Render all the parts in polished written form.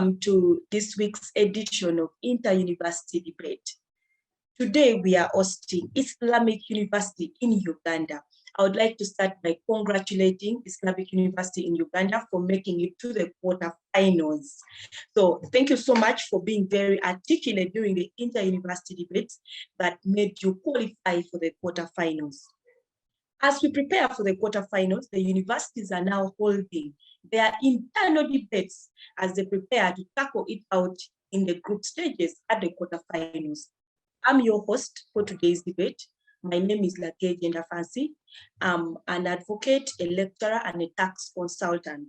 welcome to this week's edition of Inter-University Debate. Today we are hosting Islamic University in Uganda. I would like to start by congratulating Islamic University in Uganda for making it to the quarterfinals. So thank you so much for being very articulate during the inter-university debates that made you qualify for the quarterfinals. As we prepare for the quarterfinals, the universities are now holding their internal debates as they prepare to tackle it out in the group stages at the quarterfinals. I'm your host for today's debate. My name is Kyuba Jena Law. I'm an advocate, a lecturer, and a tax consultant.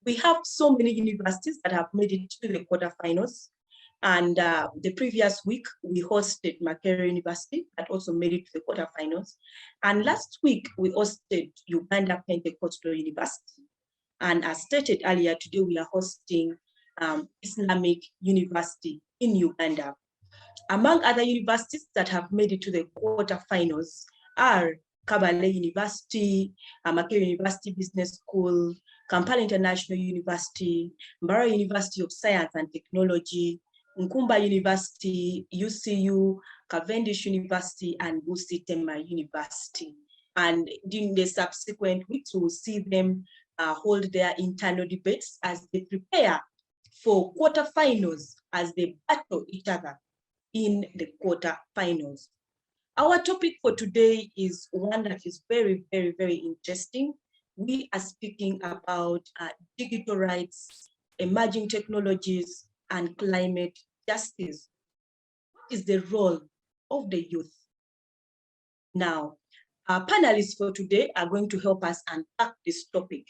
We have so many universities that have made it to the quarterfinals. And the previous week, we hosted Magala University that also made it to the quarterfinals. And last week, we hosted Uganda Pentecostal University. And as stated earlier, today we are hosting Islamic University in Uganda. Among other universities that have made it to the quarterfinals are Kabale University, Magala University Business School, Kampala International University, Mbara University of Science and Technology, Nkumba University, UCU, Cavendish University, and Busitema University. And during the subsequent weeks, we will see them hold their internal debates as they prepare for quarterfinals, as they battle each other in the quarterfinals. Our topic for today is one that is very, very, very interesting. We are speaking about digital rights, emerging technologies, and climate justice. What is the role of the youth? Now, our panelists for today are going to help us unpack this topic.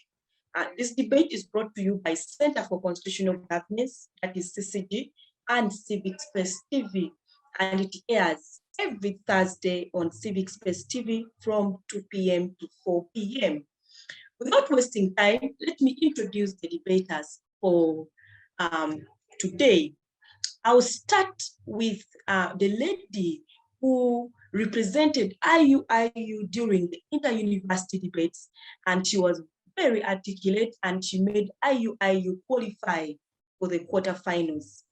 This debate is brought to you by Center for Constitutional Governance, that is CCG, and Civic Space TV, and it airs every Thursday on Civic Space TV from 2 p.m. to 4 p.m. Without wasting time, let me introduce the debaters for today. I'll start with the lady who represented IUIU during the inter-university debates, and she was very articulate and she made IUIU qualify for the quarterfinals.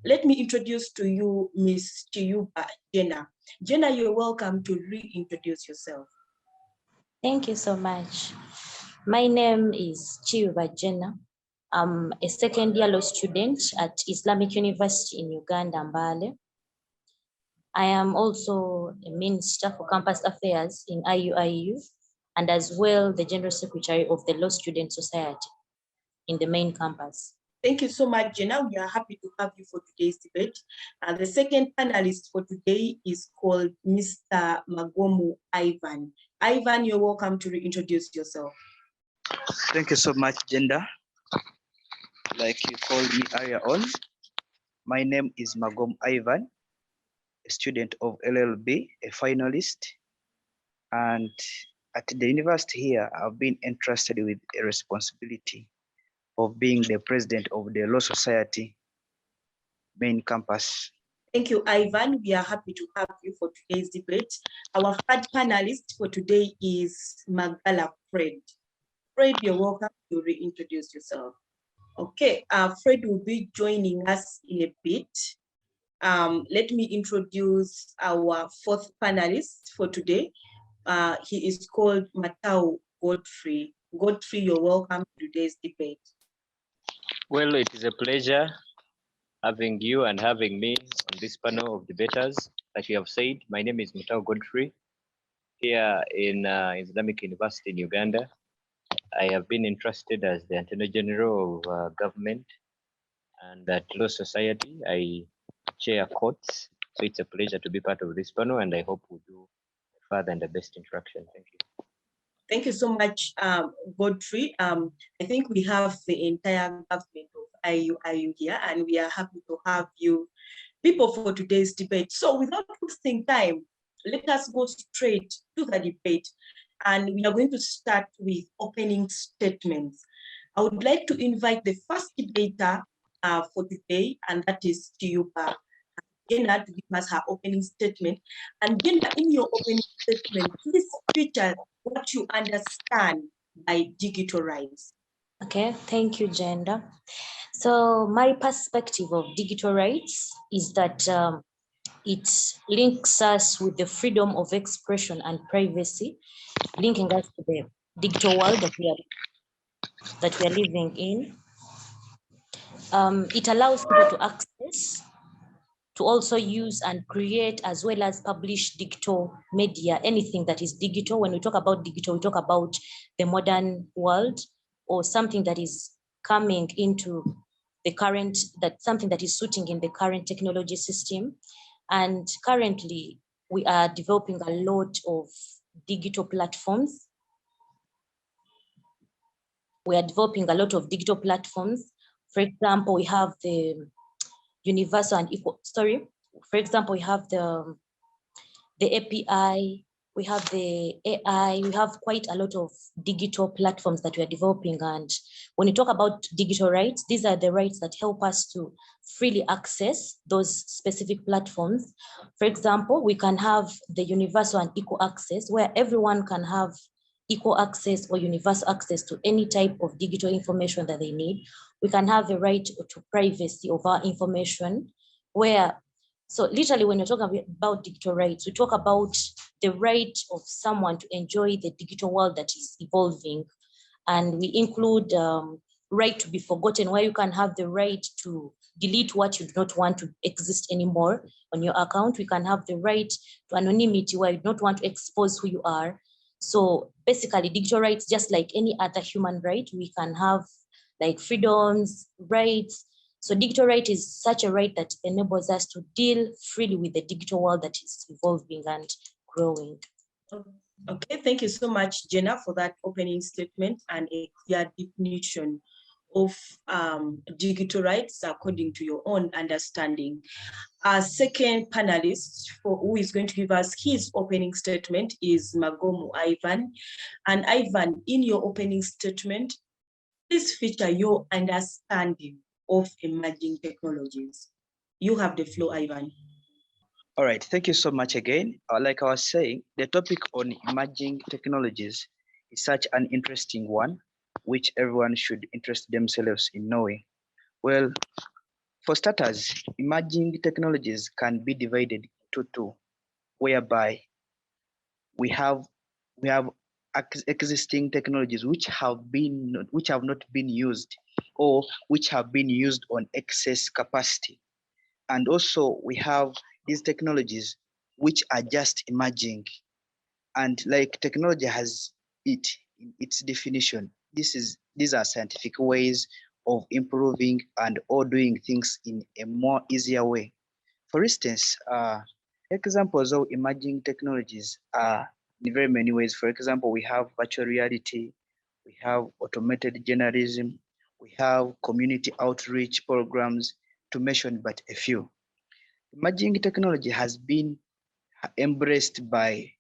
Let me introduce to you Ms. Kyuba Jena. Jena, you're welcome to reintroduce yourself. Thank you so much. My name is Kyuba Jena. I'm a second-year law student at Islamic University in Uganda, Mbale. I am also a Minister for Campus Affairs in IUIU and as well the General Secretary of the Law Student Society in the main campus. Thank you so much, Jena. We are happy to have you for today's debate. The second panelist for today is called Mr. Magomu Ivan. Ivan, you're welcome to reintroduce yourself. Thank you so much, Jenda. Like you called me earlier on, my name is Magomu Ivan, a student of LLB, a finalist. And at the university here, I've been entrusted with a responsibility of being the president of the Law Society main campus. Thank you, Ivan. We are happy to have you for today's debate. Our third panelist for today is Magala Fred. Fred, you're welcome to reintroduce yourself. Okay, Fred will be joining us in a bit. Let me introduce our fourth panelist for today. He is called Matawo Godftery. Godfrey, you're welcome to today's debate. Well, it is a pleasure having you and having me on this panel of debaters. Like you have said, my name is Matawo Godfrey, here in Islamic University in Uganda. I have been entrusted as the Attorney General of Government, and at Law Society, I chair courts. So it's a pleasure to be part of this panel, and I hope we'll do further and the best interaction. Thank you. Thank you so much, Godfrey. I think we have the entire government of IUIU here, and we are happy to have you people for today's debate. So without wasting time, let us go straight to the debate. And we are going to start with opening statements. I would like to invite the first debater for today, and that is Kyuba Jena, to give us her opening statement. And Jena, in your opening statement, please feature what you understand by digital rights. Okay, thank you, Gender. So my perspective of digital rights is that it links us with the freedom of expression and privacy, linking us to the digital world that we are living in. It allows people to access, to also use and create, as well as publish digital media, anything that is digital. When we talk about digital, we talk about the modern world, or something that is coming into the current, that something that is suiting in the current technology system. And currently we are developing a lot of digital platforms. We are developing a lot of digital platforms. For example, we have the universal and equal, for example, we have the API, we have the AI, we have quite a lot of digital platforms that we are developing. And when you talk about digital rights, these are the rights that help us to freely access those specific platforms. For example, we can have the universal and equal access, where everyone can have equal access or universal access to any type of digital information that they need. We can have the right to privacy of our information, where, so literally when you're talking about digital rights, we talk about the right of someone to enjoy the digital world that is evolving. And we include right to be forgotten, where you can have the right to delete what you do not want to exist anymore on your account. We can have the right to anonymity, where you do not want to expose who you are. So basically, digital rights, just like any other human right, we can have like freedoms, rights. So digital right is such a right that enables us to deal freely with the digital world that is evolving and growing. Okay, thank you so much, Jenna, for that opening statement and a clear definition of digital rights according to your own understanding. Our second panelist who is going to give us his opening statement is Magomu Ivan. And Ivan, in your opening statement, please feature your understanding of emerging technologies. You have the floor, Ivan. All right, thank you so much again. Like I was saying, the topic on emerging technologies is such an interesting one, which everyone should interest themselves in knowing. Well, for starters, emerging technologies can be divided into two, whereby we have existing technologies which have not been used, or which have been used on excess capacity. And also we have these technologies which are just emerging. And like technology has its definition, these are scientific ways of improving and or doing things in a more easier way. For instance, examples of emerging technologies are in very many ways. For example, we have virtual reality, we have automated journalism, we have community outreach programs, to mention but a few. Emerging technology has been embraced by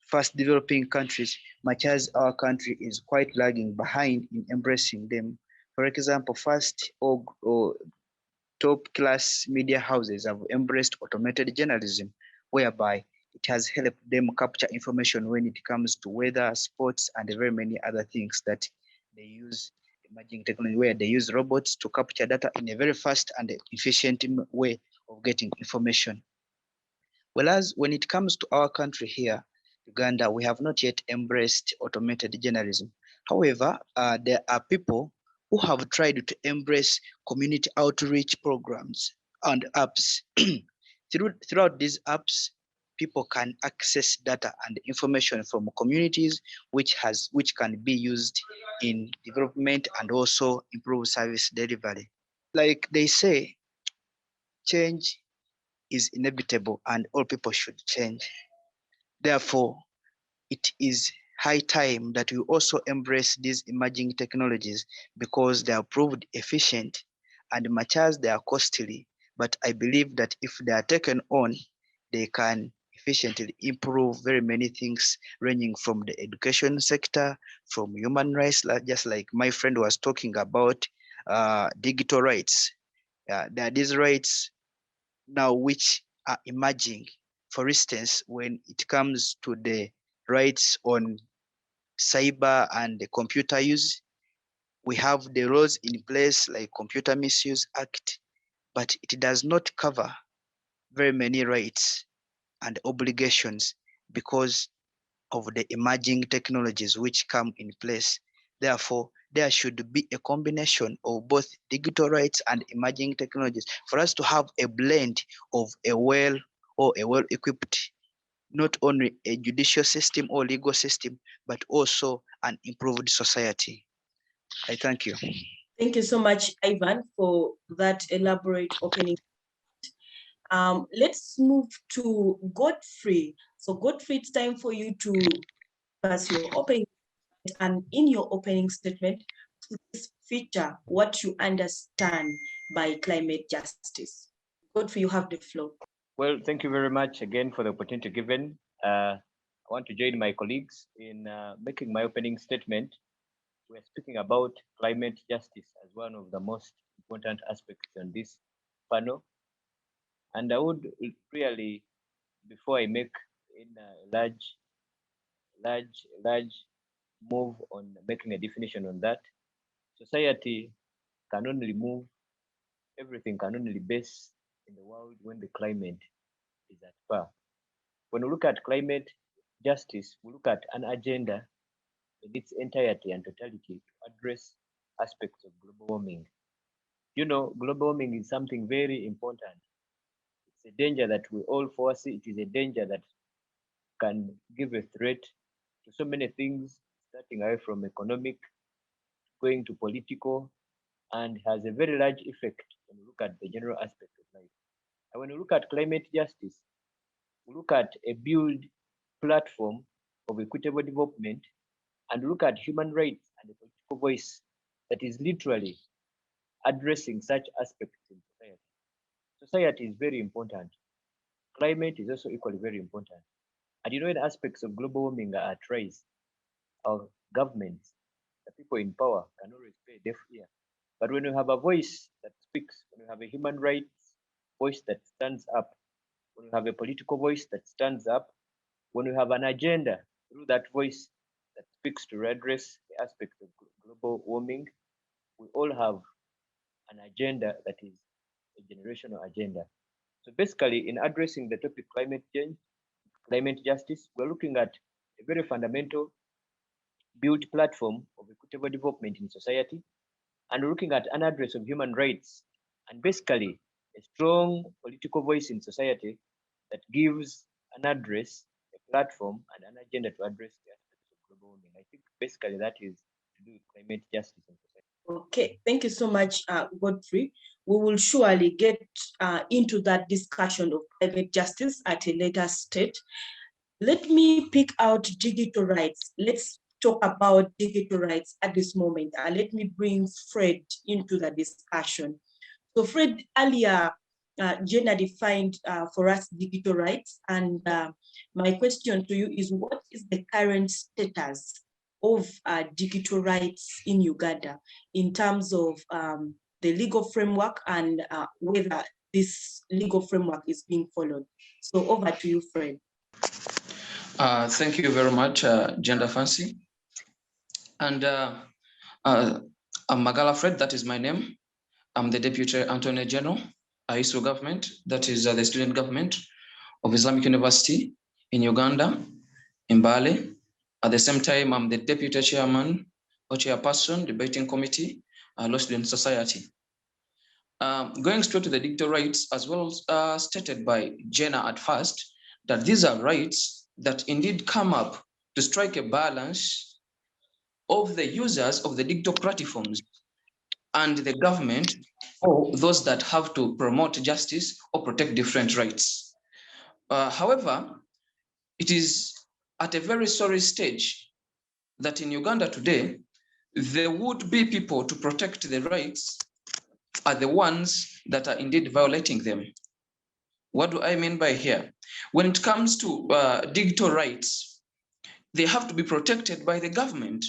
fast developing countries, much as our country is quite lagging behind in embracing them. For example, fast or top class media houses have embraced automated journalism, whereby it has helped them capture information when it comes to weather, sports, and very many other things that they use emerging technology, where they use robots to capture data in a very fast and efficient way of getting information. Whereas when it comes to our country here, Uganda, we have not yet embraced automated journalism. However, there are people who have tried to embrace community outreach programs and apps. Throughout these apps, people can access data and information from communities which can be used in development and also improve service delivery. Like they say, change is inevitable and all people should change. Therefore, it is high time that we also embrace these emerging technologies, because they are proved efficient and much as they are costly. But I believe that if they are taken on, they can efficiently improve very many things, ranging from the education sector, from human rights, just like my friend was talking about digital rights. There are these rights now which are emerging. For instance, when it comes to the rights on cyber and the computer use, We have the laws in place like Computer Misuse Act, but it does not cover very many rights and obligations because of the emerging technologies which come in place. Therefore, there should be a combination of both digital rights and emerging technologies for us to have a blend of a well-equipped, not only a judicial system or legal system, but also an improved society. I thank you. Thank you so much, Ivan, for that elaborate opening. Let's move to Godfrey. So Godfrey, it's time for you to pass your opening statement, and in your opening statement, please feature what you understand by climate justice. Godfrey, you have the floor. Well, thank you very much again for the opportunity given. I want to join my colleagues in making my opening statement. We're speaking about climate justice as one of the most important aspects on this panel. And I would really, before I make a large move on making a definition on that, society can only move, everything can only base in the world when the climate is at par. When we look at climate justice, we look at an agenda in its entirety and totality to address aspects of global warming. You know, global warming is something very important. It's a danger that we all foresee. It is a danger that can give a threat to so many things, starting away from economic, going to political, and has a very large effect when you look at the general aspect of life. And when you look at climate justice, we look at a build platform of equitable development and look at human rights and the political voice that is literally addressing such aspects in society. Society is very important. Climate is also equally very important. And you know, when aspects of global warming are at rise, our governments, the people in power can always pay a deaf ear. But when you have a voice that speaks, when you have a human rights voice that stands up, when you have a political voice that stands up, when you have an agenda through that voice that speaks to redress the aspects of global warming, we all have an agenda that is a generational agenda. So basically, in addressing the topic climate change, climate justice, we're looking at a very fundamental built platform of equitable development in society, and looking at an address of human rights, and basically a strong political voice in society that gives an address, a platform, and an agenda to address the aspects of global warming. I think basically that is to do with climate justice in society. Okay, thank you so much, Godfrey. We will surely get into that discussion of climate justice at a later stage. Let me pick out digital rights. Let's talk about digital rights at this moment. Let me bring Fred into the discussion. So Fred, earlier, Jena defined for us digital rights. And my question to you is, what is the current status of digital rights in Uganda in terms of the legal framework and whether this legal framework is being followed? So over to you, Fred. Thank you very much, Gender Fancy. And I'm Magala Fred, that is my name. I'm the Deputy Attorney General, ISO government, that is the student government of Islamic University in Uganda, in Mbale. At the same time, I'm the Deputy Chairman or Chairperson, Debating Committee, Law Student Society. Going straight to the digital rights, as well as stated by Jena at first, that these are rights that indeed come up to strike a balance of the users of the digital platforms and the government, or those that have to promote justice or protect different rights. However, it is at a very sorry stage that in Uganda today, there would be people to protect the rights are the ones that are indeed violating them. What do I mean by here? When it comes to digital rights, they have to be protected by the government.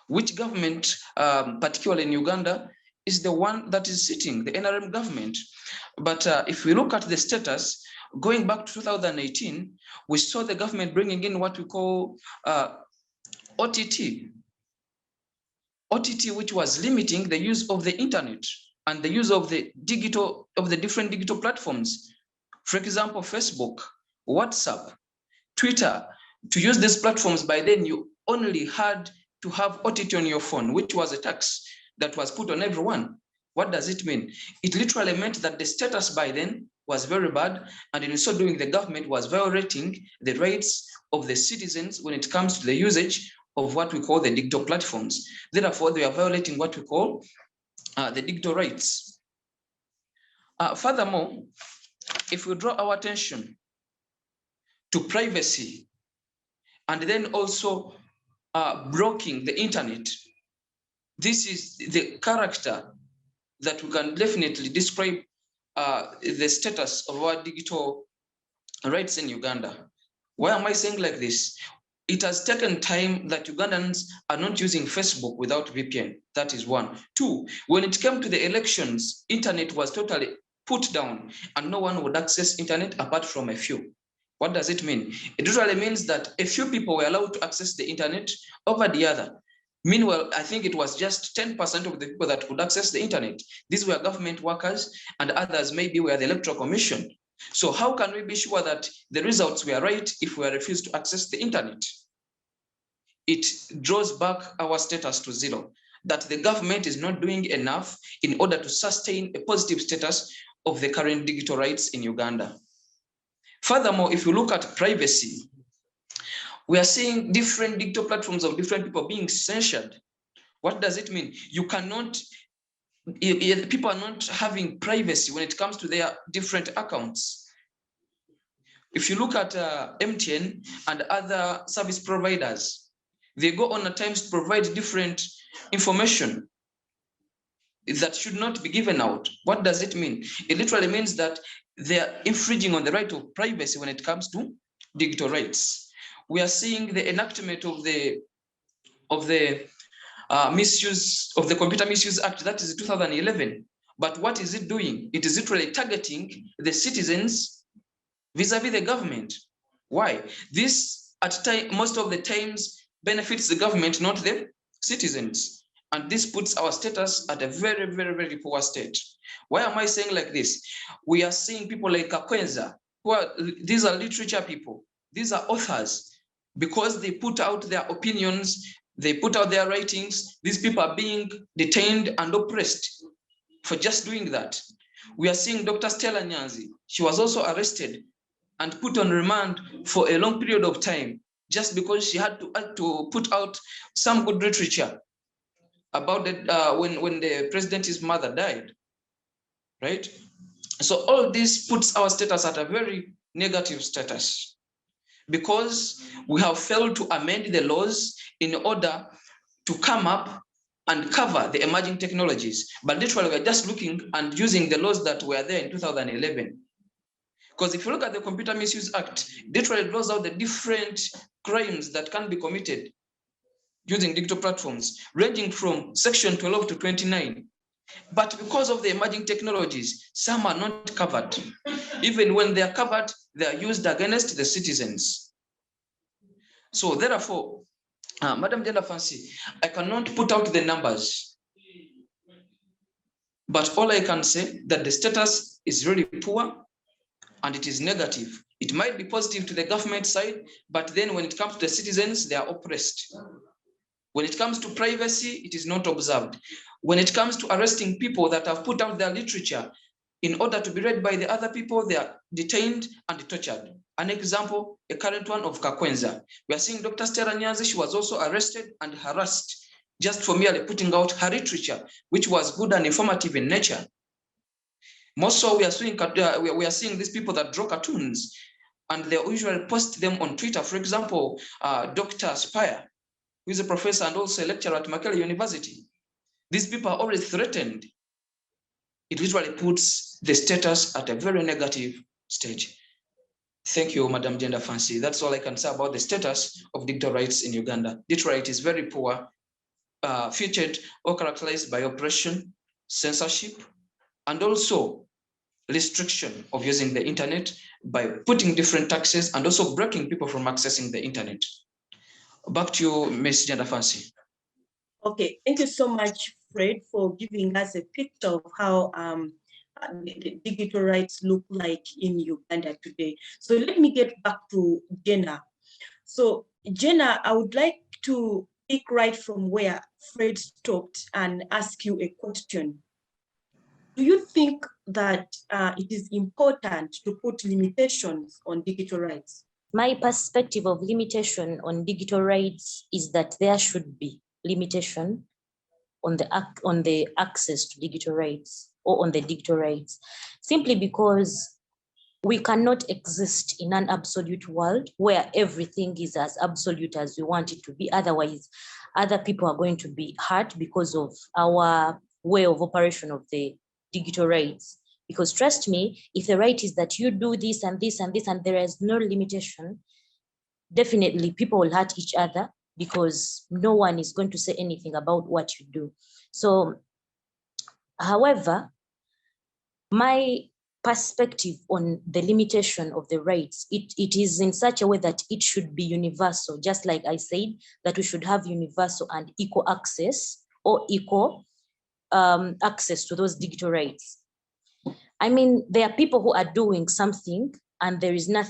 Which government, particularly in Uganda, is the one that is sitting, the NRM government. But if we look at the status, going back to 2018, we saw the government bringing in what we call OTT. OTT, which was limiting the use of the internet and the use of the different digital platforms. For example, Facebook, WhatsApp, Twitter. To use these platforms, by then you only had to have OTT on your phone, which was a tax that was put on everyone. What does it mean? It literally meant that the status by then was very bad, and in so doing, the government was violating the rights of the citizens when it comes to the usage of what we call the digital platforms. Therefore, they are violating what we call the digital rights. Furthermore, if we draw our attention to privacy and then also blocking the internet, this is the character that we can definitely describe the status of our digital rights in Uganda. Why am I saying like this? It has taken time that Ugandans are not using Facebook without VPN. That is one. Two, when it came to the elections, internet was totally put down and no one would access internet apart from a few. What does it mean? It usually means that a few people were allowed to access the internet over the other. Meanwhile, I think it was just 10% of the people that could access the internet. These were government workers and others maybe were the Electoral Commission. So how can we be sure that the results were right if we are refused to access the internet? It draws back our status to zero, that the government is not doing enough in order to sustain a positive status of the current digital rights in Uganda. Furthermore, if you look at privacy, we are seeing different digital platforms of different people being censored. What does it mean? You cannot, people are not having privacy when it comes to their different accounts. If you look at MTN and other service providers, they go on at times to provide different information that should not be given out. What does it mean? It literally means that they are infringing on the right of privacy when it comes to digital rights. We are seeing the enactment of the misuse of the Computer Misuse Act, that is 2011. But what is it doing? It is literally targeting the citizens vis-a-vis the government. Why? This most of the times benefits the government, not the citizens. And this puts our status at a very, very, very poor state. Why am I saying like this? We are seeing people like Kakwenza, these are literature people, these are authors. Because they put out their opinions, they put out their writings, these people are being detained and oppressed for just doing that. We are seeing Dr. Stella Nyanzi. She was also arrested and put on remand for a long period of time just because she had to put out some good literature about when the president's mother died, right? So all this puts our status at a very negative status, because we have failed to amend the laws in order to come up and cover the emerging technologies. But literally, we're just looking and using the laws that were there in 2011. Because if you look at the Computer Misuse Act, literally draws out the different crimes that can be committed using digital platforms, ranging from section 12 to 29. But because of the emerging technologies, some are not covered. Even when they are covered, they are used against the citizens. So therefore, Madam Jena Fancy, I cannot put out the numbers, but all I can say that the status is really poor and it is negative. It might be positive to the government side, but then when it comes to the citizens, they are oppressed. When it comes to privacy, it is not observed. When it comes to arresting people that have put out their literature in order to be read by the other people, they are detained and tortured. An example, a current one of Kakwenza. We are seeing Dr. Stella Nyanzi, she was also arrested and harassed just for merely putting out her literature, which was good and informative in nature. More so, we are seeing these people that draw cartoons and they usually post them on Twitter. For example, Dr. Spire, who is a professor and also a lecturer at Magala University. These people are always threatened. It literally puts the status at a very negative stage. Thank you, Madam Jena Fancy. That's all I can say about the status of digital rights in Uganda. Digital right is very poor, featured or characterized by oppression, censorship, and also restriction of using the internet by putting different taxes and also blocking people from accessing the internet. Back to you, Ms. Jena Fancy. Okay, thank you so much, Fred, for giving us a picture of how the digital rights look like in Uganda today. So let me get back to Jena. So Jena, I would like to pick right from where Fred stopped and ask you a question. Do you think that it is important to put limitations on digital rights? My perspective of limitation on digital rights is that there should be limitation on the access to digital rights or on the digital rights, simply because we cannot exist in an absolute world where everything is as absolute as we want it to be. Otherwise, other people are going to be hurt because of our way of operation of the digital rights. Because trust me, if the right is that you do this and this and this, and there is no limitation, definitely people will hurt each other because no one is going to say anything about what you do. So, however, my perspective on the limitation of the rights, it is in such a way that it should be universal, just like I said, that we should have universal and equal access or equal access to those digital rights. I mean, there are people who are doing something and there is no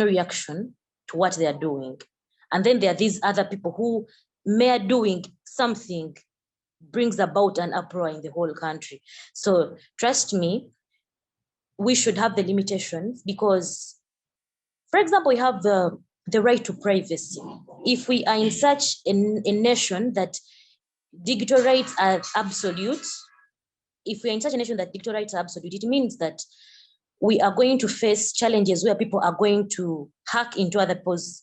reaction to what they are doing. And then there are these other people who mere doing something brings about an uproar in the whole country. So trust me, we should have the limitations because, for example, we have the right to privacy. If we are in such a nation that digital rights are absolute, if we are in such a nation that digital rights are absolute, it means that we are going to face challenges where people are going to hack into other people's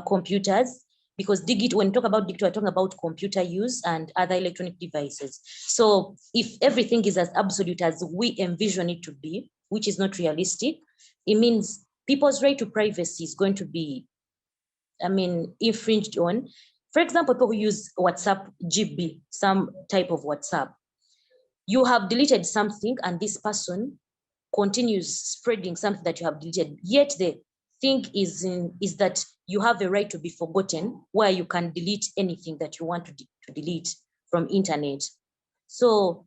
computers, because when we talk about digital, we're talking about computer use and other electronic devices. So if everything is as absolute as we envision it to be, which is not realistic, it means people's right to privacy is going to be, infringed on. For example, people who use WhatsApp GB, some type of WhatsApp, you have deleted something and this person continues spreading something that you have deleted. Yet the thing is that you have the right to be forgotten, where you can delete anything that you want to delete from internet. So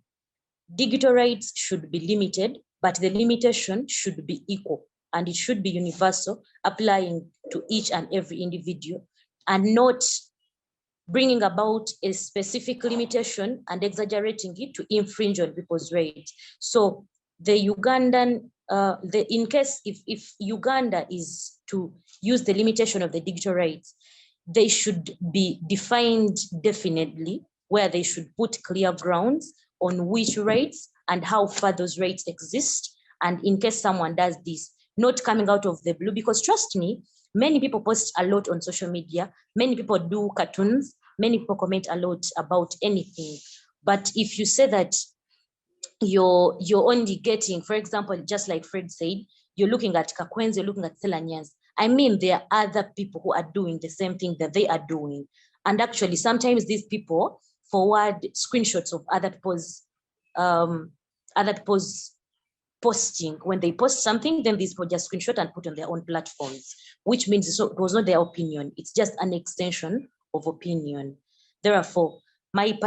digital rights should be limited, but the limitation should be equal and it should be universal, applying to each and every individual, and not bringing about a specific limitation and exaggerating it to infringe on people's rights. So the Ugandan, in case if Uganda is to use the limitation of the digital rights, they should be defined definitely, where they should put clear grounds on which rights and how far those rights exist. And in case someone does this, not coming out of the blue, because trust me, many people post a lot on social media, many people do cartoons, many people comment a lot about anything. But if you say that you're only getting, for example, just like Fred said, you're looking at Kakwenzi, you're looking at Selanyas. I mean, there are other people who are doing the same thing that they are doing. And actually, sometimes these people forward screenshots of other people's posting. When they post something, then these people just screenshot and put on their own platforms, which means it was not their opinion. It's just an extension of opinion. Therefore, my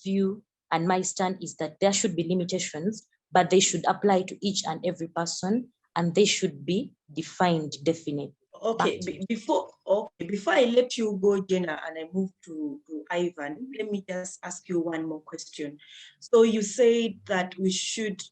view and my stand is that there should be limitations, but they should apply to each and every person, and they should be defined definitely. Okay, before I let you go, Jena, and I move to Ivan, let me just ask you one more question. So you said that we should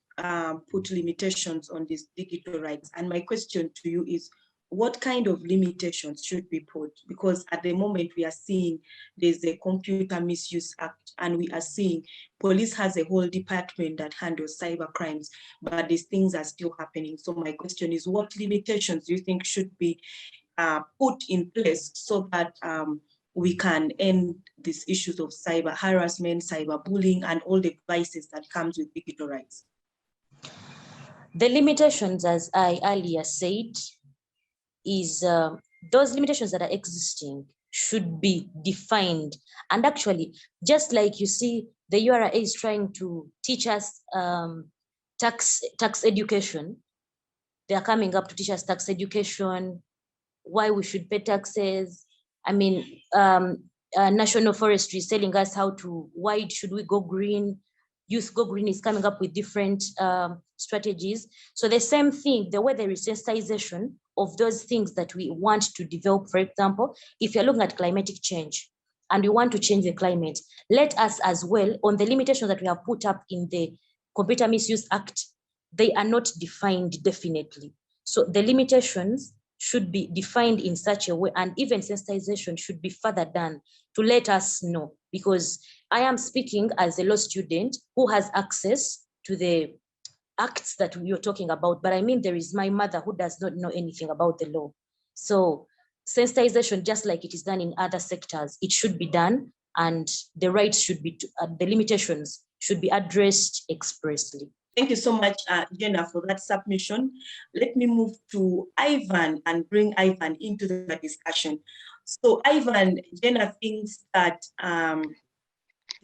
put limitations on these digital rights. And my question to you is, what kind of limitations should we put? Because at the moment we are seeing there's a Computer Misuse Act, and we are seeing police has a whole department that handles cyber crimes, but these things are still happening. So my question is, what limitations do you think should be put in place so that we can end these issues of cyber harassment, cyber bullying, and all the vices that comes with digital rights? The limitations, as I earlier said, is those limitations that are existing should be defined. And actually, just like you see, the URA is trying to teach us tax education. They are coming up to teach us tax education, why we should pay taxes. I mean, National Forestry is telling us why should we go green. Youth Go Green is coming up with different strategies. So the same thing, the way there is sensitization of those things that we want to develop. For example, if you're looking at climatic change and we want to change the climate, let us as well, on the limitations that we have put up in the Computer Misuse Act, they are not defined definitely. So the limitations should be defined in such a way, and even sensitization should be further done to let us know, because I am speaking as a law student who has access to the acts that you're talking about, but I mean, there is my mother who does not know anything about the law. So sensitization, just like it is done in other sectors, it should be done, and the rights should be, the limitations should be addressed expressly. Thank you so much, Jena, for that submission. Let me move to Ivan and bring Ivan into the discussion. So Ivan, Jena thinks that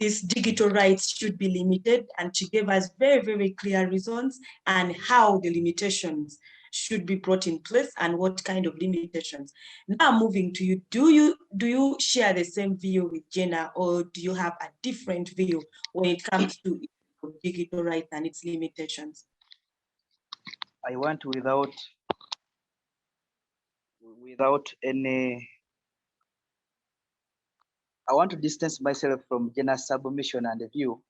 these digital rights should be limited, and she gave us very, very clear reasons and how the limitations should be brought in place and what kind of limitations. Now moving to you, do you share the same view with Jena, or do you have a different view when it comes to digital rights and its limitations? I want without any, I want to distance myself from Jena's submission and the view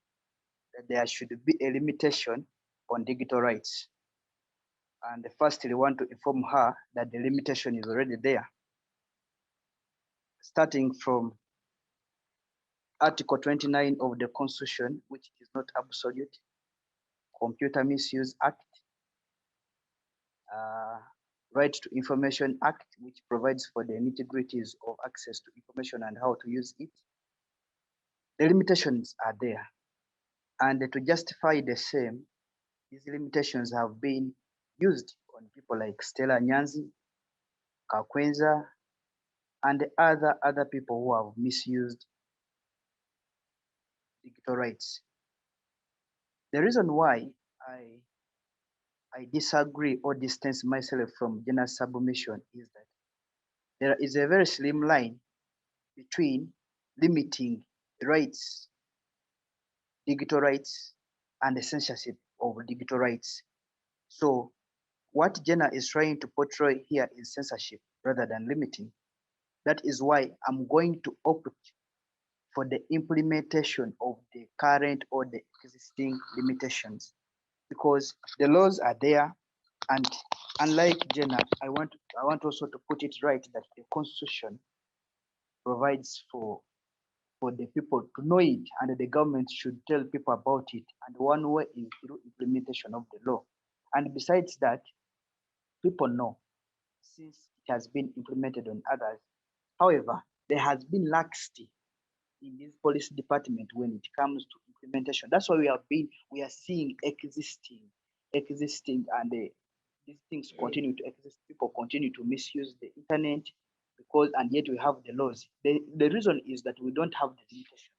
that there should be a limitation on digital rights. And firstly, I want to inform her that the limitation is already there. Starting from Article 29 of the Constitution, which is not absolute, Computer Misuse Act, Right to Information Act, which provides for the nitty-gritties of access to information and how to use it. The limitations are there. And to justify the same, these limitations have been used on people like Stella Nyanzi, Kakwenza, and other people who have misused digital rights. The reason why I disagree or distance myself from Jena's submission is that there is a very slim line between limiting rights, digital rights, and the censorship of digital rights. So what Jena is trying to portray here is censorship rather than limiting. That is why I'm going to opt for the implementation of the current or the existing limitations, because the laws are there. And unlike Jena, I want also to put it right that the Constitution provides for the people to know it, and the government should tell people about it. And one way is through implementation of the law. And besides that, people know since it has been implemented on others. However, there has been laxity in this police department when it comes to implementation. That's why we are seeing existing, and these things continue to exist. People continue to misuse the internet and yet we have the laws. The reason is that we don't have the limitations.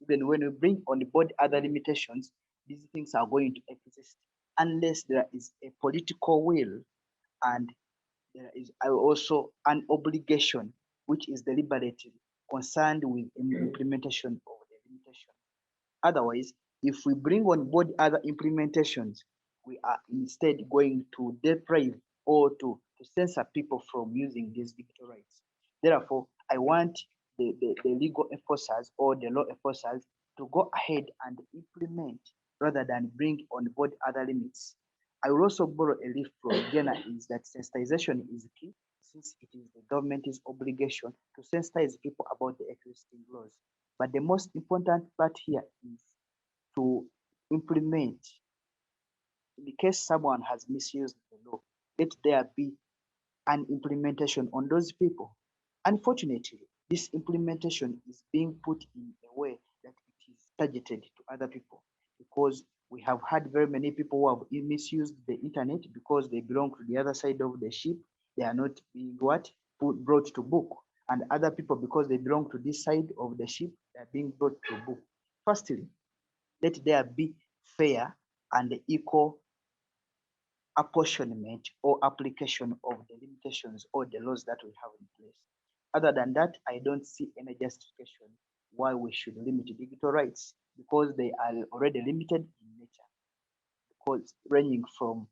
Even when we bring on board other limitations, these things are going to exist unless there is a political will and there is also an obligation, which is deliberative, concerned with implementation of the limitation. Otherwise, if we bring on board other implementations, we are instead going to deprive or to censor people from using these digital rights. Therefore, I want the legal enforcers or the law enforcers to go ahead and implement rather than bring on board other limits. I will also borrow a leaf from Jena is that sensitization is key, since it is the government's obligation to sensitize people about the existing laws. But the most important part here is to implement. In case someone has misused the law, let there be an implementation on those people. Unfortunately, this implementation is being put in a way that it is targeted to other people, because we have had very many people who have misused the internet because they belong to the other side of the ship. They are not being brought to book. And other people, because they belong to this side of the ship, they are being brought to book. Firstly, let there be fair and equal apportionment or application of the limitations or the laws that we have in place. Other than that, I don't see any justification why we should limit digital rights, because they are already limited in nature, because ranging from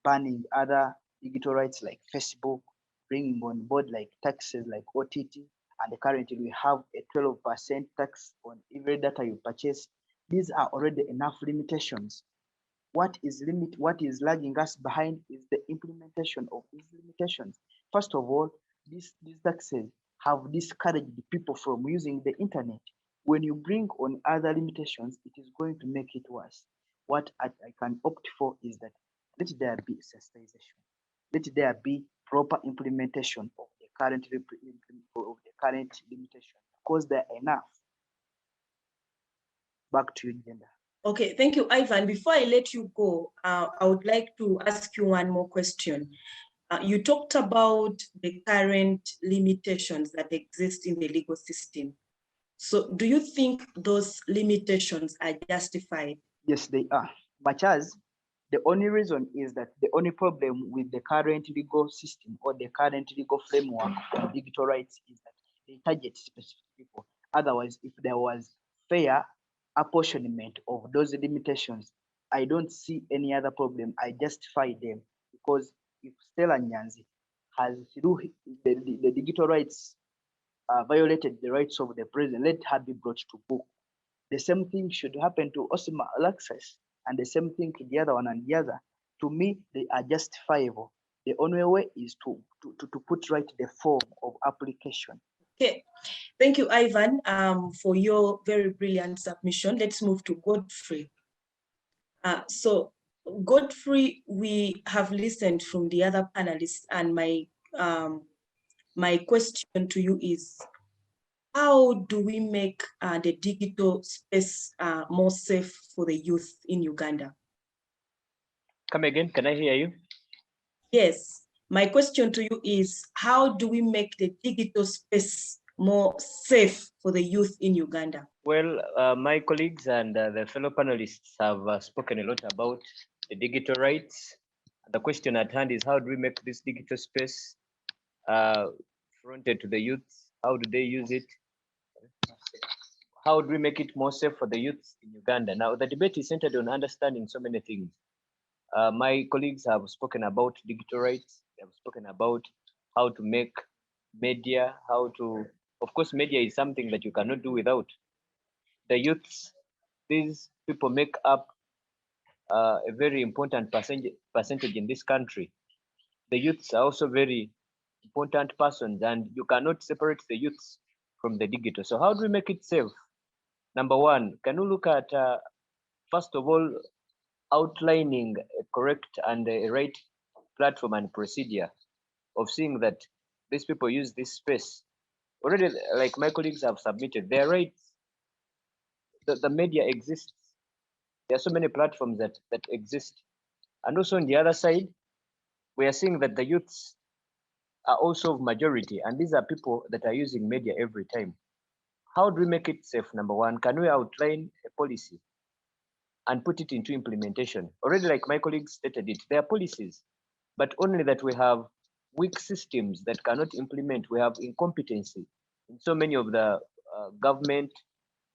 banning other digital rights like Facebook, bringing on board like taxes like OTT, and currently we have a 12% tax on every data you purchase. These are already enough limitations. What is lagging us behind is the implementation of these limitations. First of all, these taxes have discouraged people from using the internet. When you bring on other limitations, it is going to make it worse. What I can opt for is that let there be sensitization. Let there be proper implementation of the current limitation, because they are enough. Back to you, Gender. Okay, thank you, Ivan. Before I let you go, I would like to ask you one more question. You talked about the current limitations that exist in the legal system. So do you think those limitations are justified? Yes, they are. Much as the only reason is that the only problem with the current legal system or the current legal framework on digital rights is that they target specific people. Otherwise, if there was fair apportionment of those limitations, I don't see any other problem. I justify them, because if Stella Nyanzi has, through the digital rights, violated the rights of the president, let her be brought to book. The same thing should happen to Osima Alexis, and the same thing to the other one and the other. To me, they are justifiable. The only way is to put right the form of application. Okay, thank you, Ivan, for your very brilliant submission. Let's move to Godfrey. So Godfrey, we have listened from the other panelists, and my question to you is, how do we make the digital space more safe for the youth in Uganda? Come again, can I hear you? Yes, my question to you is, how do we make the digital space more safe for the youth in Uganda? Well, my colleagues and the fellow panelists have spoken a lot about the digital rights. The question at hand is, how do we make this digital space fronted to the youth? How do they use it? How do we make it more safe for the youth in Uganda? Now, the debate is centered on understanding so many things. My colleagues have spoken about digital rights. They have spoken about how to make media, of course, media is something that you cannot do without. The youths, these people make up a very important percentage in this country. The youths are also very important persons, and you cannot separate the youths from the digital. So how do we make it safe? Number one, can we look at, first of all, outlining a correct and a right platform and procedure of seeing that these people use this space. Already, like my colleagues have submitted, their rights, the media exists. There are so many platforms that exist. And also on the other side, we are seeing that the youths are also of majority, and these are people that are using media every time. How do we make it safe? Number one, can we outline a policy and put it into implementation? Already, like my colleagues stated it, there are policies, but only that we have weak systems that cannot implement. We have incompetency in so many of the government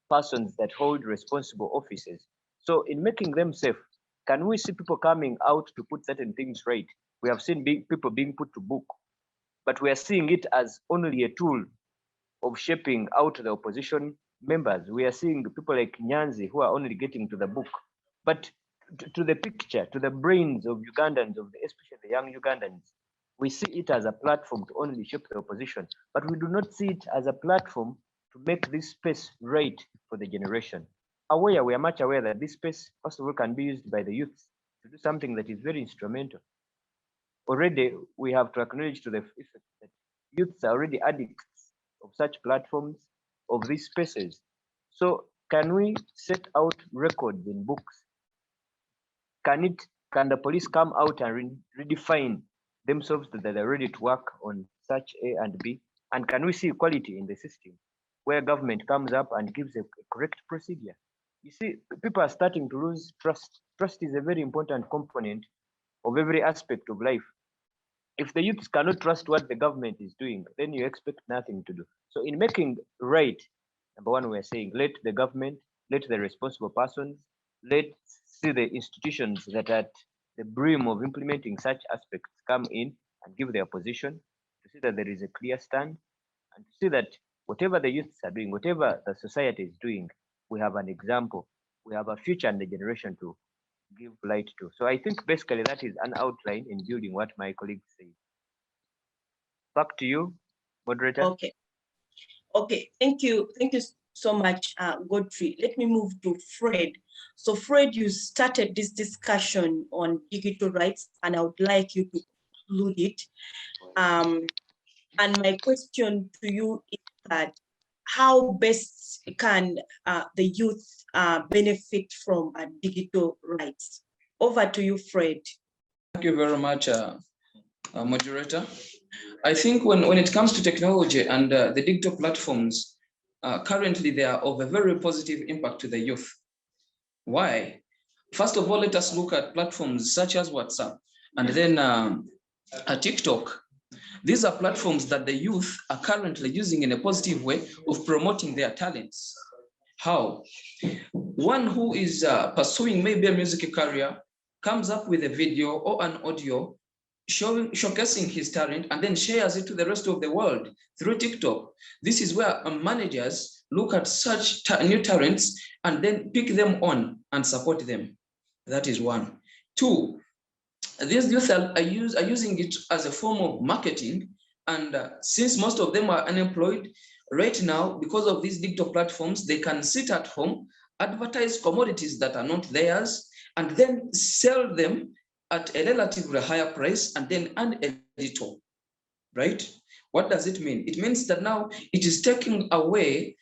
persons that hold responsible offices. So in making them safe, can we see people coming out to put certain things right? We have seen people being put to book, but we are seeing it as only a tool of shaping out the opposition members. We are seeing people like Nyanzi who are only getting to the book, but to the picture, to the brains of Ugandans, especially the young Ugandans, we see it as a platform to only shape the opposition, but we do not see it as a platform to make this space right for the generation. We are much aware that this space, first of all, can be used by the youth to do something that is very instrumental. Already, we have to acknowledge to the effect that youths are already addicts of such platforms, of these spaces. So can we set out records in books? Can the police come out and redefine themselves that they're ready to work on such A and B? And can we see equality in the system where government comes up and gives a correct procedure? You see, people are starting to lose trust. Trust is a very important component of every aspect of life. if the youth cannot trust what the government is doing, then you expect nothing to do. So in making right, number one, we're saying let the government, let the responsible persons, let see the institutions that are at the brim of implementing such aspects come in and give their position to see that there is a clear stand and to see that whatever the youths are doing, whatever the society is doing, we have an example, we have a future and a generation to give light to. So I think basically that is an outline in building what my colleagues say. Back to you, moderator. Okay. Okay, thank you. Thank you so much, Godfrey. Let me move to Fred. So Fred, you started this discussion on digital rights, and I would like you to conclude it. And my question to you is that how best can the youth benefit from digital rights? Over to you, Fred. Thank you very much, moderator. I think when it comes to technology and the digital platforms, currently they are of a very positive impact to the youth. Why? First of all, let us look at platforms such as WhatsApp and then TikTok. These are platforms that the youth are currently using in a positive way of promoting their talents. How? One who is pursuing maybe a music career comes up with a video or an audio showcasing his talent and then shares it to the rest of the world through TikTok. This is where managers look at such new talents and then pick them on and support them. That is one. Two, these youth are using it as a form of marketing, and since most of them are unemployed right now, because of these digital platforms, they can sit at home, advertise commodities that are not theirs, and then sell them at a relatively higher price and then earn a little, right? What does it mean? It means that now it is taking away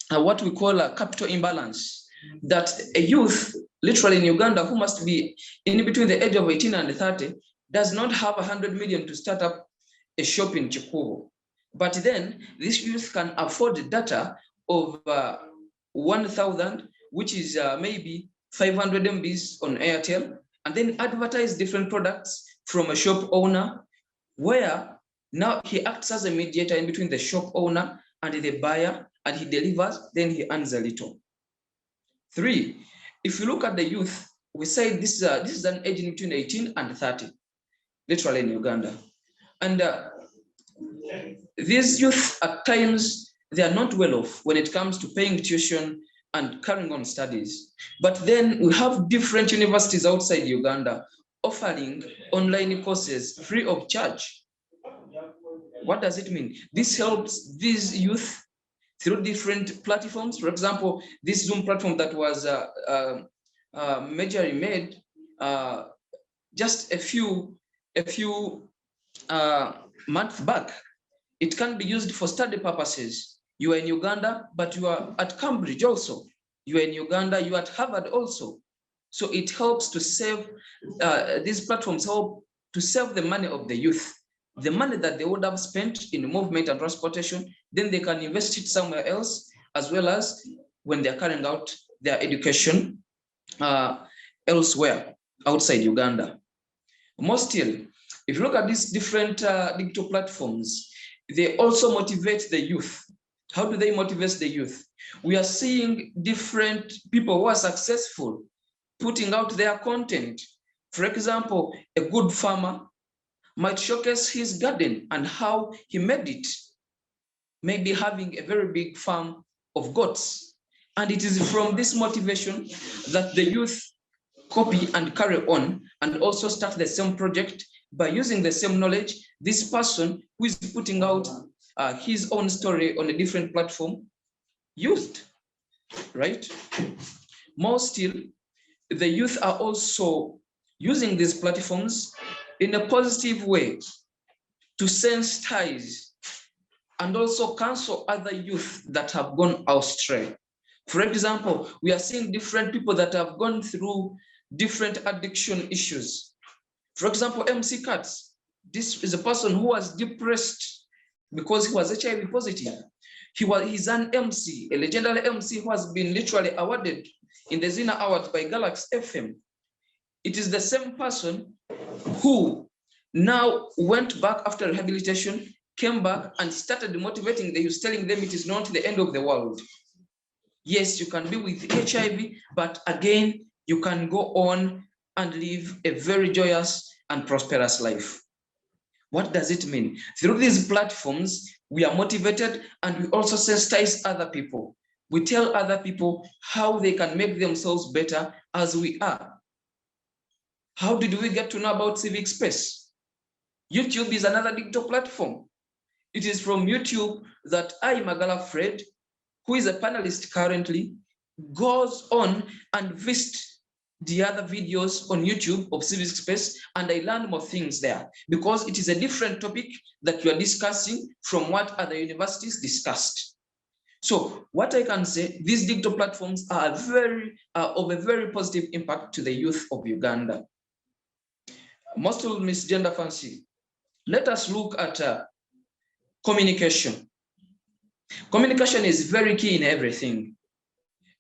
what we call a capital imbalance, that a youth literally in Uganda who must be in between the age of 18 and 30 does not have 100 million to start up a shop in Chikubu. But then this youth can afford data of 1,000, which is maybe 500 MBs on Airtel, and then advertise different products from a shop owner, where now he acts as a mediator in between the shop owner and the buyer, and he delivers, then he earns a little. Three, if you look at the youth, we say this is an age in between 18 and 30, literally in Uganda. And these youth at times, they are not well off when it comes to paying tuition and carrying on studies. But then we have different universities outside Uganda offering online courses free of charge. What does it mean? This helps these youth through different platforms. For example, this Zoom platform that was majorly made just a few months back. It can be used for study purposes. You are in Uganda, but you are at Cambridge also. You are in Uganda, you are at Harvard also. So it helps to save, these platforms help to save the money of the youth. The money that they would have spent in movement and transportation, then they can invest it somewhere else, as well as when they're carrying out their education elsewhere outside Uganda. More still, if you look at these different digital platforms, they also motivate the youth. How do they motivate the youth? We are seeing different people who are successful putting out their content. For example, a good farmer might showcase his garden and how he made it, maybe having a very big farm of goats. And it is from this motivation that the youth copy and carry on and also start the same project by using the same knowledge. This person who is putting out his own story on a different platform used, right? More still, the youth are also using these platforms in a positive way to sensitize and also counsel other youth that have gone astray. For example, we are seeing different people that have gone through different addiction issues. For example, MC Katz, this is a person who was depressed because he was HIV positive. He's an MC, a legendary MC who has been literally awarded in the Zina Awards by Galaxy FM. It is the same person who now went back after rehabilitation, came back and started motivating the youth, telling them it is not the end of the world. Yes, you can be with HIV, but again, you can go on and live a very joyous and prosperous life. What does it mean? Through these platforms, we are motivated and we also sensitize other people. We tell other people how they can make themselves better as we are. How did we get to know about civic space? YouTube is another digital platform. It is from YouTube that I, Magala Fred, who is a panelist currently, goes on and visits the other videos on YouTube of civic space, and I learn more things there because it is a different topic that you are discussing from what other universities discussed. So what I can say, these digital platforms are of a very positive impact to the youth of Uganda. Most of Miss Gender Fancy, let us look at communication. Communication is very key in everything.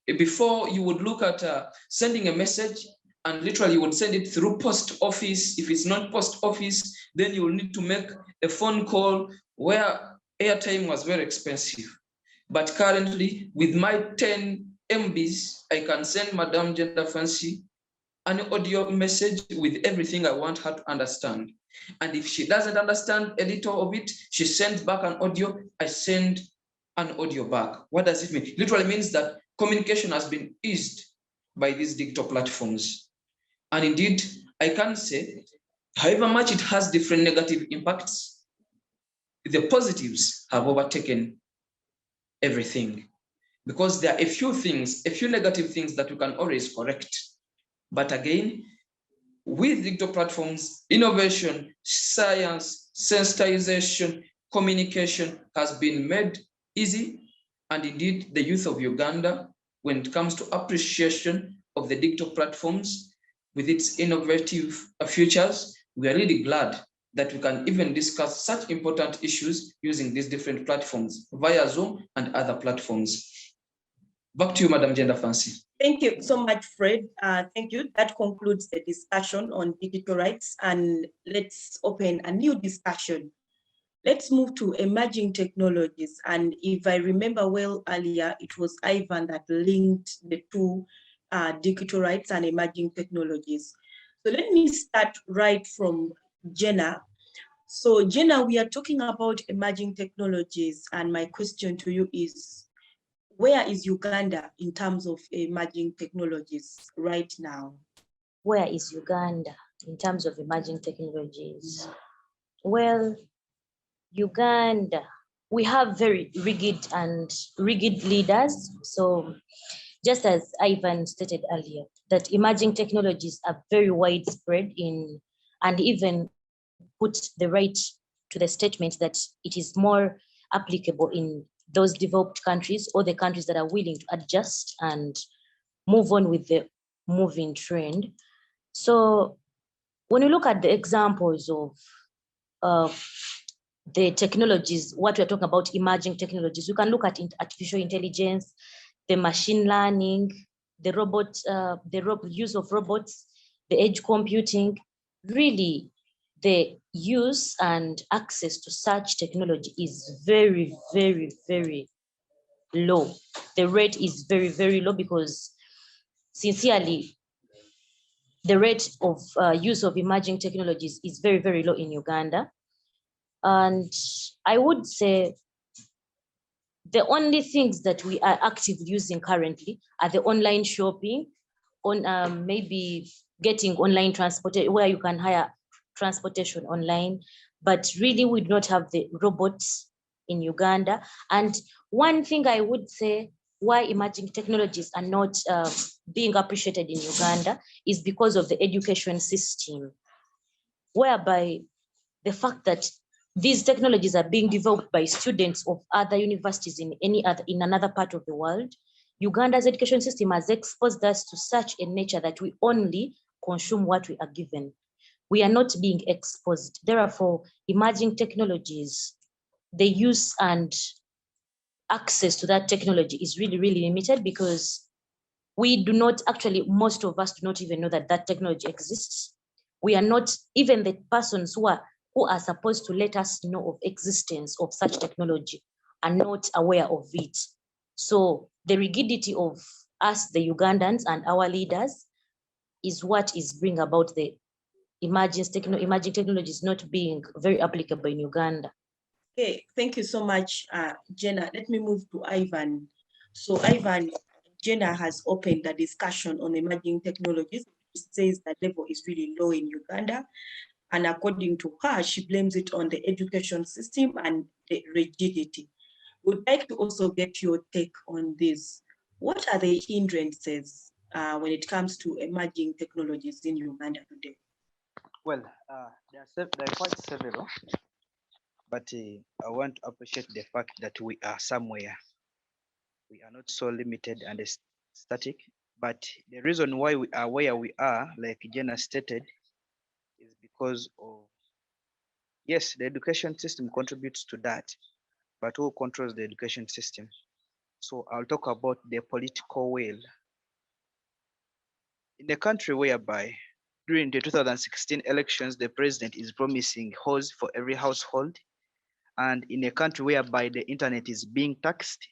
Before, you would look at sending a message and literally you would send it through post office. If it's not post office, then you will need to make a phone call where airtime was very expensive. But currently, with my 10 MBs, I can send Madame Gender Fancy an audio message with everything I want her to understand. And if she doesn't understand a little of it, she sends back an audio, I send an audio back. What does it mean? It literally means that communication has been eased by these digital platforms. And indeed, I can say, however much it has different negative impacts, the positives have overtaken everything. Because there are a few negative things that you can always correct. But again, with digital platforms, innovation, science, sensitization, communication has been made easy. And indeed, the youth of Uganda, when it comes to appreciation of the digital platforms with its innovative futures, we are really glad that we can even discuss such important issues using these different platforms via Zoom and other platforms. Back to you, Madam Gender Fancy. Thank you so much, Fred. Thank you. That concludes the discussion on digital rights, and let's open a new discussion. Let's move to emerging technologies. And if I remember well earlier, it was Ivan that linked the two, digital rights and emerging technologies. So let me start right from Jena. So Jena, we are talking about emerging technologies, and my question to you is, where is Uganda in terms of emerging technologies right now? Where is Uganda in terms of emerging technologies? Well, Uganda, we have very rigid leaders. So just as Ivan stated earlier, that emerging technologies are very widespread and even put the right to the statement that it is more applicable in those developed countries or the countries that are willing to adjust and move on with the moving trend. So when you look at the examples of the technologies, what we're talking about, emerging technologies, you can look at artificial intelligence, the machine learning, the use of robots, the edge computing. Really, the use and access to such technology is very, very, very low. The rate is very, very low because sincerely, the rate of use of emerging technologies is very, very low in Uganda. And I would say the only things that we are actively using currently are the online shopping, on maybe getting online transportation, where you can hire transportation online, but really we do not have the robots in Uganda. And one thing I would say why emerging technologies are not being appreciated in Uganda is because of the education system, whereby the fact that these technologies are being developed by students of other universities in another part of the world. Uganda's education system has exposed us to such a nature that we only consume what we are given. We are not being exposed. Therefore, emerging technologies, the use and access to that technology is really, really limited because we do not actually, most of us do not even know that that technology exists. we are not, even the persons who are supposed to let us know of existence of such technology are not aware of it. So the rigidity of us, the Ugandans and our leaders, is what is bringing about the emerging technologies not being very applicable in Uganda. Okay, thank you so much, Jena. Let me move to Ivan. So Ivan, Jena has opened the discussion on emerging technologies. She says that level is really low in Uganda. And according to her, she blames it on the education system and the rigidity. Would like to also get your take on this. What are the hindrances when it comes to emerging technologies in Uganda today? Well, there are quite several, but I want to appreciate the fact that we are somewhere. We are not so limited and static, but the reason why we are where we are, like Jenna stated, is because of, yes, the education system contributes to that, but who controls the education system? So I'll talk about the political will. In a country whereby during the 2016 elections, the president is promising halls for every household, and in a country whereby the internet is being taxed,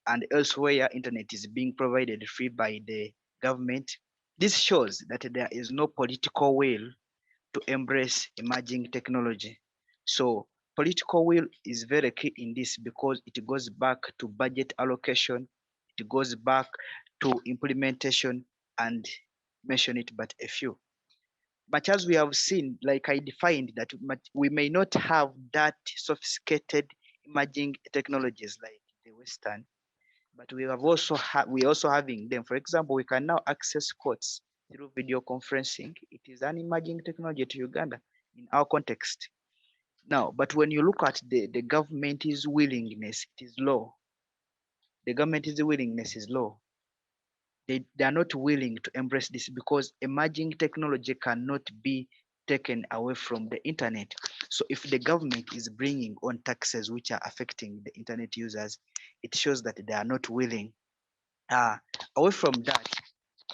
and elsewhere internet is being provided free by the government, this shows that there is no political will to embrace emerging technology. So political will is very key in this because it goes back to budget allocation, it goes back to implementation, and mention it but a few. Much as we have seen, like I defined, that we may not have that sophisticated emerging technologies like the Western, but we have also we also having them. For example, we can now access courts through video conferencing. It is an emerging technology to Uganda in our context. Now, but when you look at the government's willingness, it is low. The government's willingness is low. They are not willing to embrace this because emerging technology cannot be taken away from the internet. So if the government is bringing on taxes which are affecting the internet users, it shows that they are not willing. Away from that,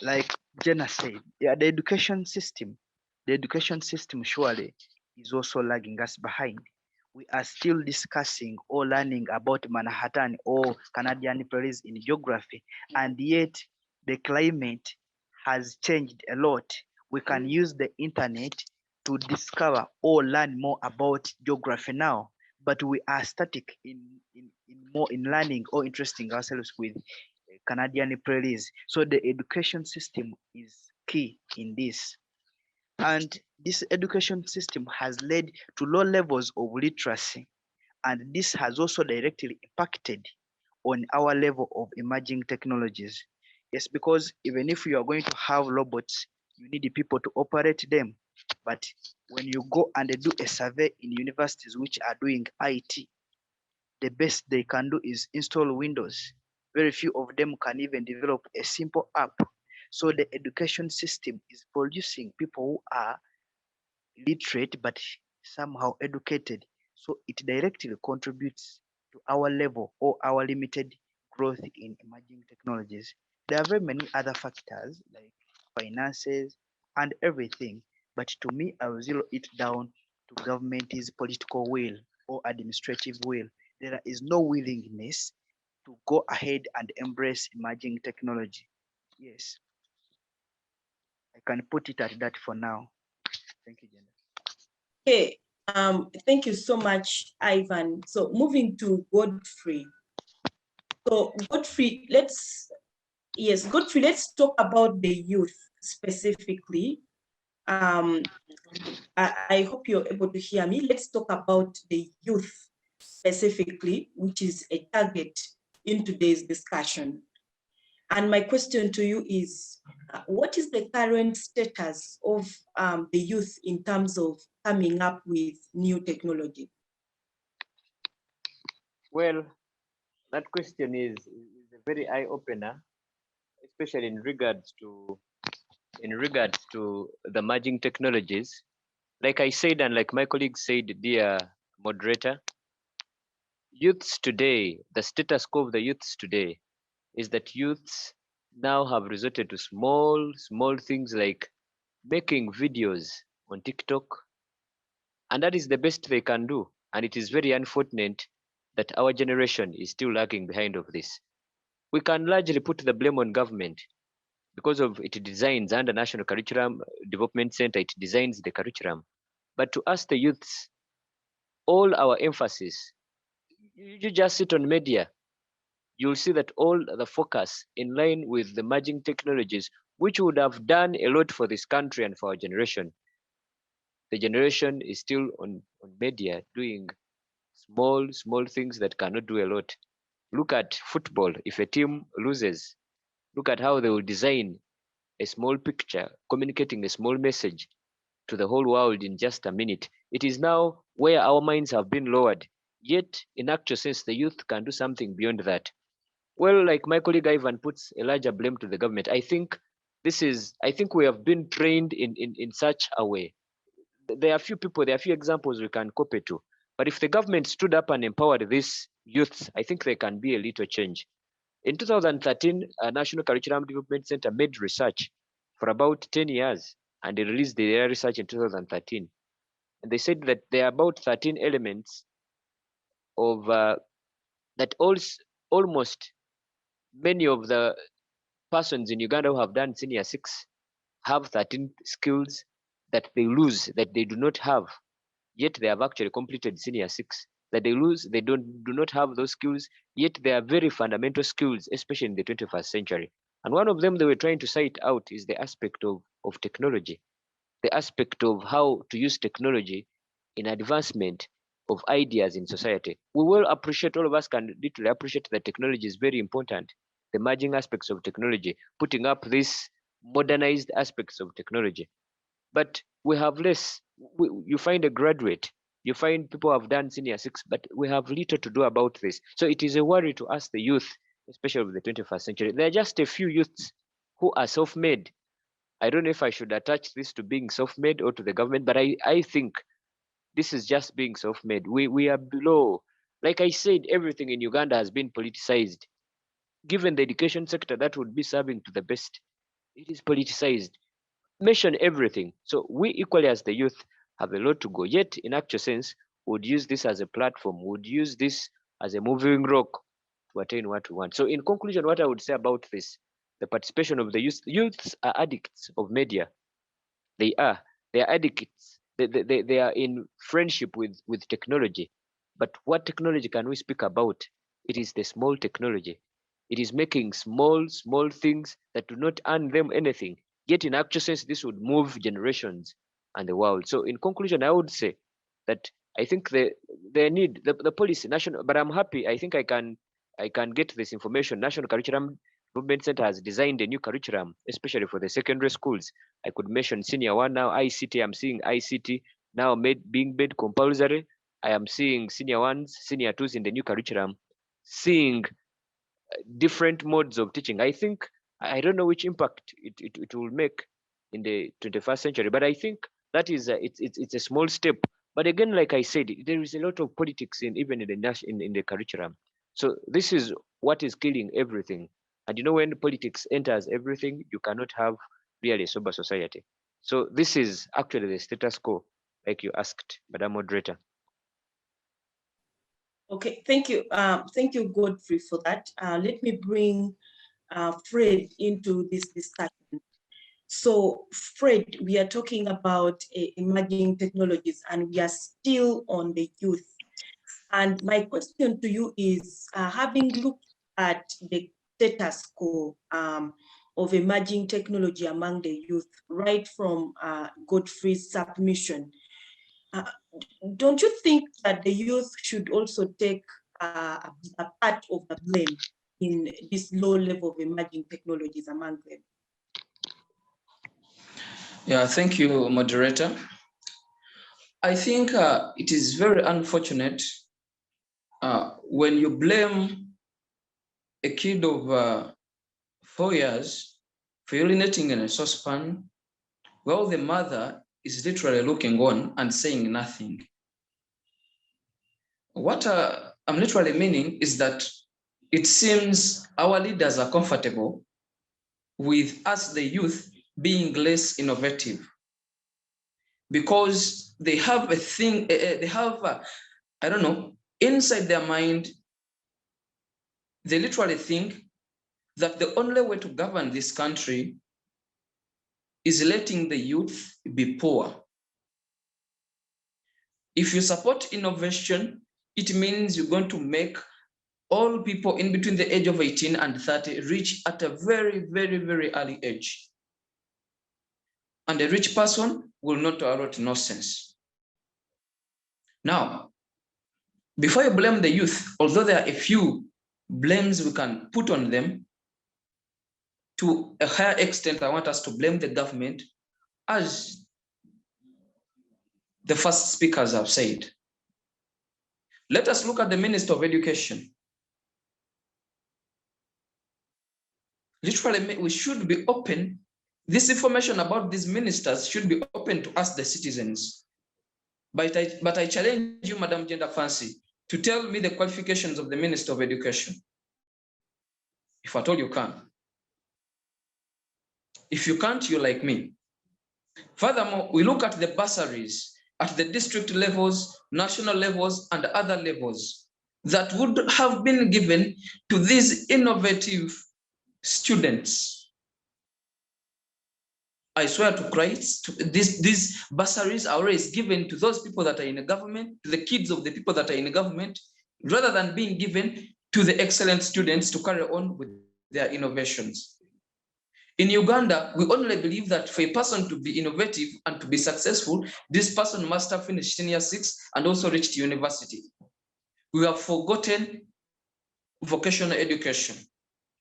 like Jenna said, yeah, the education system surely is also lagging us behind. We are still discussing or learning about Manhattan or Canadian Prairies in geography, and yet the climate has changed a lot. We can use the internet to discover or learn more about geography now, but we are static in learning or interesting ourselves with Canadian prairies. So the education system is key in this. And this education system has led to low levels of literacy. And this has also directly impacted on our level of emerging technologies. Yes, because even if you are going to have robots, you need the people to operate them. But when you go and do a survey in universities which are doing IT, the best they can do is install Windows. Very few of them can even develop a simple app. So the education system is producing people who are literate but somehow educated. So it directly contributes to our level or our limited growth in emerging technologies. There are very many other factors like finances and everything. But to me, I will zero it down to government's political will or administrative will. There is no willingness to go ahead and embrace emerging technology. Yes, I can put it at that for now. Thank you, Jenda. Okay, thank you so much, Ivan. So moving to Godfrey. So Godfrey, let's talk about the youth specifically. I hope you're able to hear me. Let's talk about the youth specifically, which is a target in today's discussion. And my question to you is, what is the current status of the youth in terms of coming up with new technology? Well, that question is a very eye-opener, especially in regards to the emerging technologies. Like I said, and like my colleague said, dear moderator, youths today, the status quo of the youths today is that youths now have resorted to small things like making videos on TikTok, and that is the best they can do. And it is very unfortunate that our generation is still lagging behind of this. We can largely put the blame on government because of it designs under National Curriculum Development Center, it designs the curriculum. But to us, the youths, all our emphasis, you just sit on media, you'll see that all the focus in line with the emerging technologies, which would have done a lot for this country and for our generation. The generation is still on media doing small things that cannot do a lot. Look at football. If a team loses, look at how they will design a small picture communicating a small message to the whole world in just a minute. It is now where our minds have been lowered. Yet, in actual sense, the youth can do something beyond that. Well, like my colleague Ivan puts a larger blame to the government. I think we have been trained in such a way. There are few people, there are few examples we can copy to. But if the government stood up and empowered these youths, I think there can be a little change. In 2013, National Curriculum Development Center made research for about 10 years, and they released their research in 2013. And they said that there are about 13 elements of that almost many of the persons in Uganda who have done senior 6 have 13 skills that they lose, that they do not have, yet they have actually completed senior 6. That they lose, they do not have those skills, yet they are very fundamental skills, especially in the 21st century. And one of them they were trying to cite out is the aspect of technology, the aspect of how to use technology in advancement of ideas in society. We will appreciate, all of us can literally appreciate that technology is very important, the emerging aspects of technology, putting up these modernized aspects of technology. But we have less. You find a graduate, you find people have done senior 6, but we have little to do about this. So it is a worry to us, the youth, especially of the 21st century. There are just a few youths who are self-made. I don't know if I should attach this to being self-made or to the government, but I think this is just being self-made. We are below. Like I said, everything in Uganda has been politicized. Given the education sector that would be serving to the best, it is politicized. Mention everything. So we equally as the youth have a lot to go. Yet, in actual sense, would use this as a platform, would use this as a moving rock to attain what we want. So in conclusion, what I would say about this, the participation of the youths are addicts of media. They are addicts. They are in friendship with technology. But what technology can we speak about? It is the small technology. It is making small things that do not earn them anything. Yet in actual sense, this would move generations and the world. So in conclusion, I would say that I think they need the policy national, but I'm happy. I think I can get this information. National Curriculum Development Center has designed a new curriculum, especially for the secondary schools. I could mention senior 1 now, ICT. I'm seeing ICT now being made compulsory. I am seeing senior 1s, senior 2s in the new curriculum, seeing different modes of teaching. I think, I don't know which impact it will make in the 21st century, but I think that is it's a small step. But again, like I said, there is a lot of politics even in the curriculum. So this is what is killing everything. And you know, when politics enters everything, you cannot have really a sober society. So this is actually the status quo, like you asked, Madam Moderator. Okay, thank you. Thank you, Godfrey, for that. Let me bring Fred into this discussion. So, Fred, we are talking about emerging technologies, and we are still on the youth. And my question to you is, having looked at the status quo of emerging technology among the youth, right from Godfrey's submission, don't you think that the youth should also take a part of the blame in this low level of emerging technologies among them? Yeah, thank you, moderator. I think it is very unfortunate when you blame a kid of 4 years for urinating in a saucepan while the mother is literally looking on and saying nothing. What I'm literally meaning is that it seems our leaders are comfortable with us, the youth, being less innovative. because they have a thing, I don't know, inside their mind, they literally think that the only way to govern this country is letting the youth be poor. If you support innovation, it means you're going to make all people in between the age of 18 and 30 rich at a very, very, very early age. And a rich person will not tolerate nonsense. Now, before you blame the youth, although there are a few blames we can put on them, to a higher extent, I want us to blame the government, as the first speakers have said. Let us look at the Minister of Education. Literally, we should be open. This information about these ministers should be open to us, the citizens. But I challenge you, Madam Gender Fancy, to tell me the qualifications of the Minister of Education. If at all you can. If you can't, you're like me. Furthermore, we look at the bursaries at the district levels, national levels, and other levels that would have been given to these innovative students. I swear to Christ, these bursaries are always given to those people that are in the government, to the kids of the people that are in the government, rather than being given to the excellent students to carry on with their innovations. In Uganda, we only believe that for a person to be innovative and to be successful, this person must have finished senior 6 and also reached university. We have forgotten vocational education.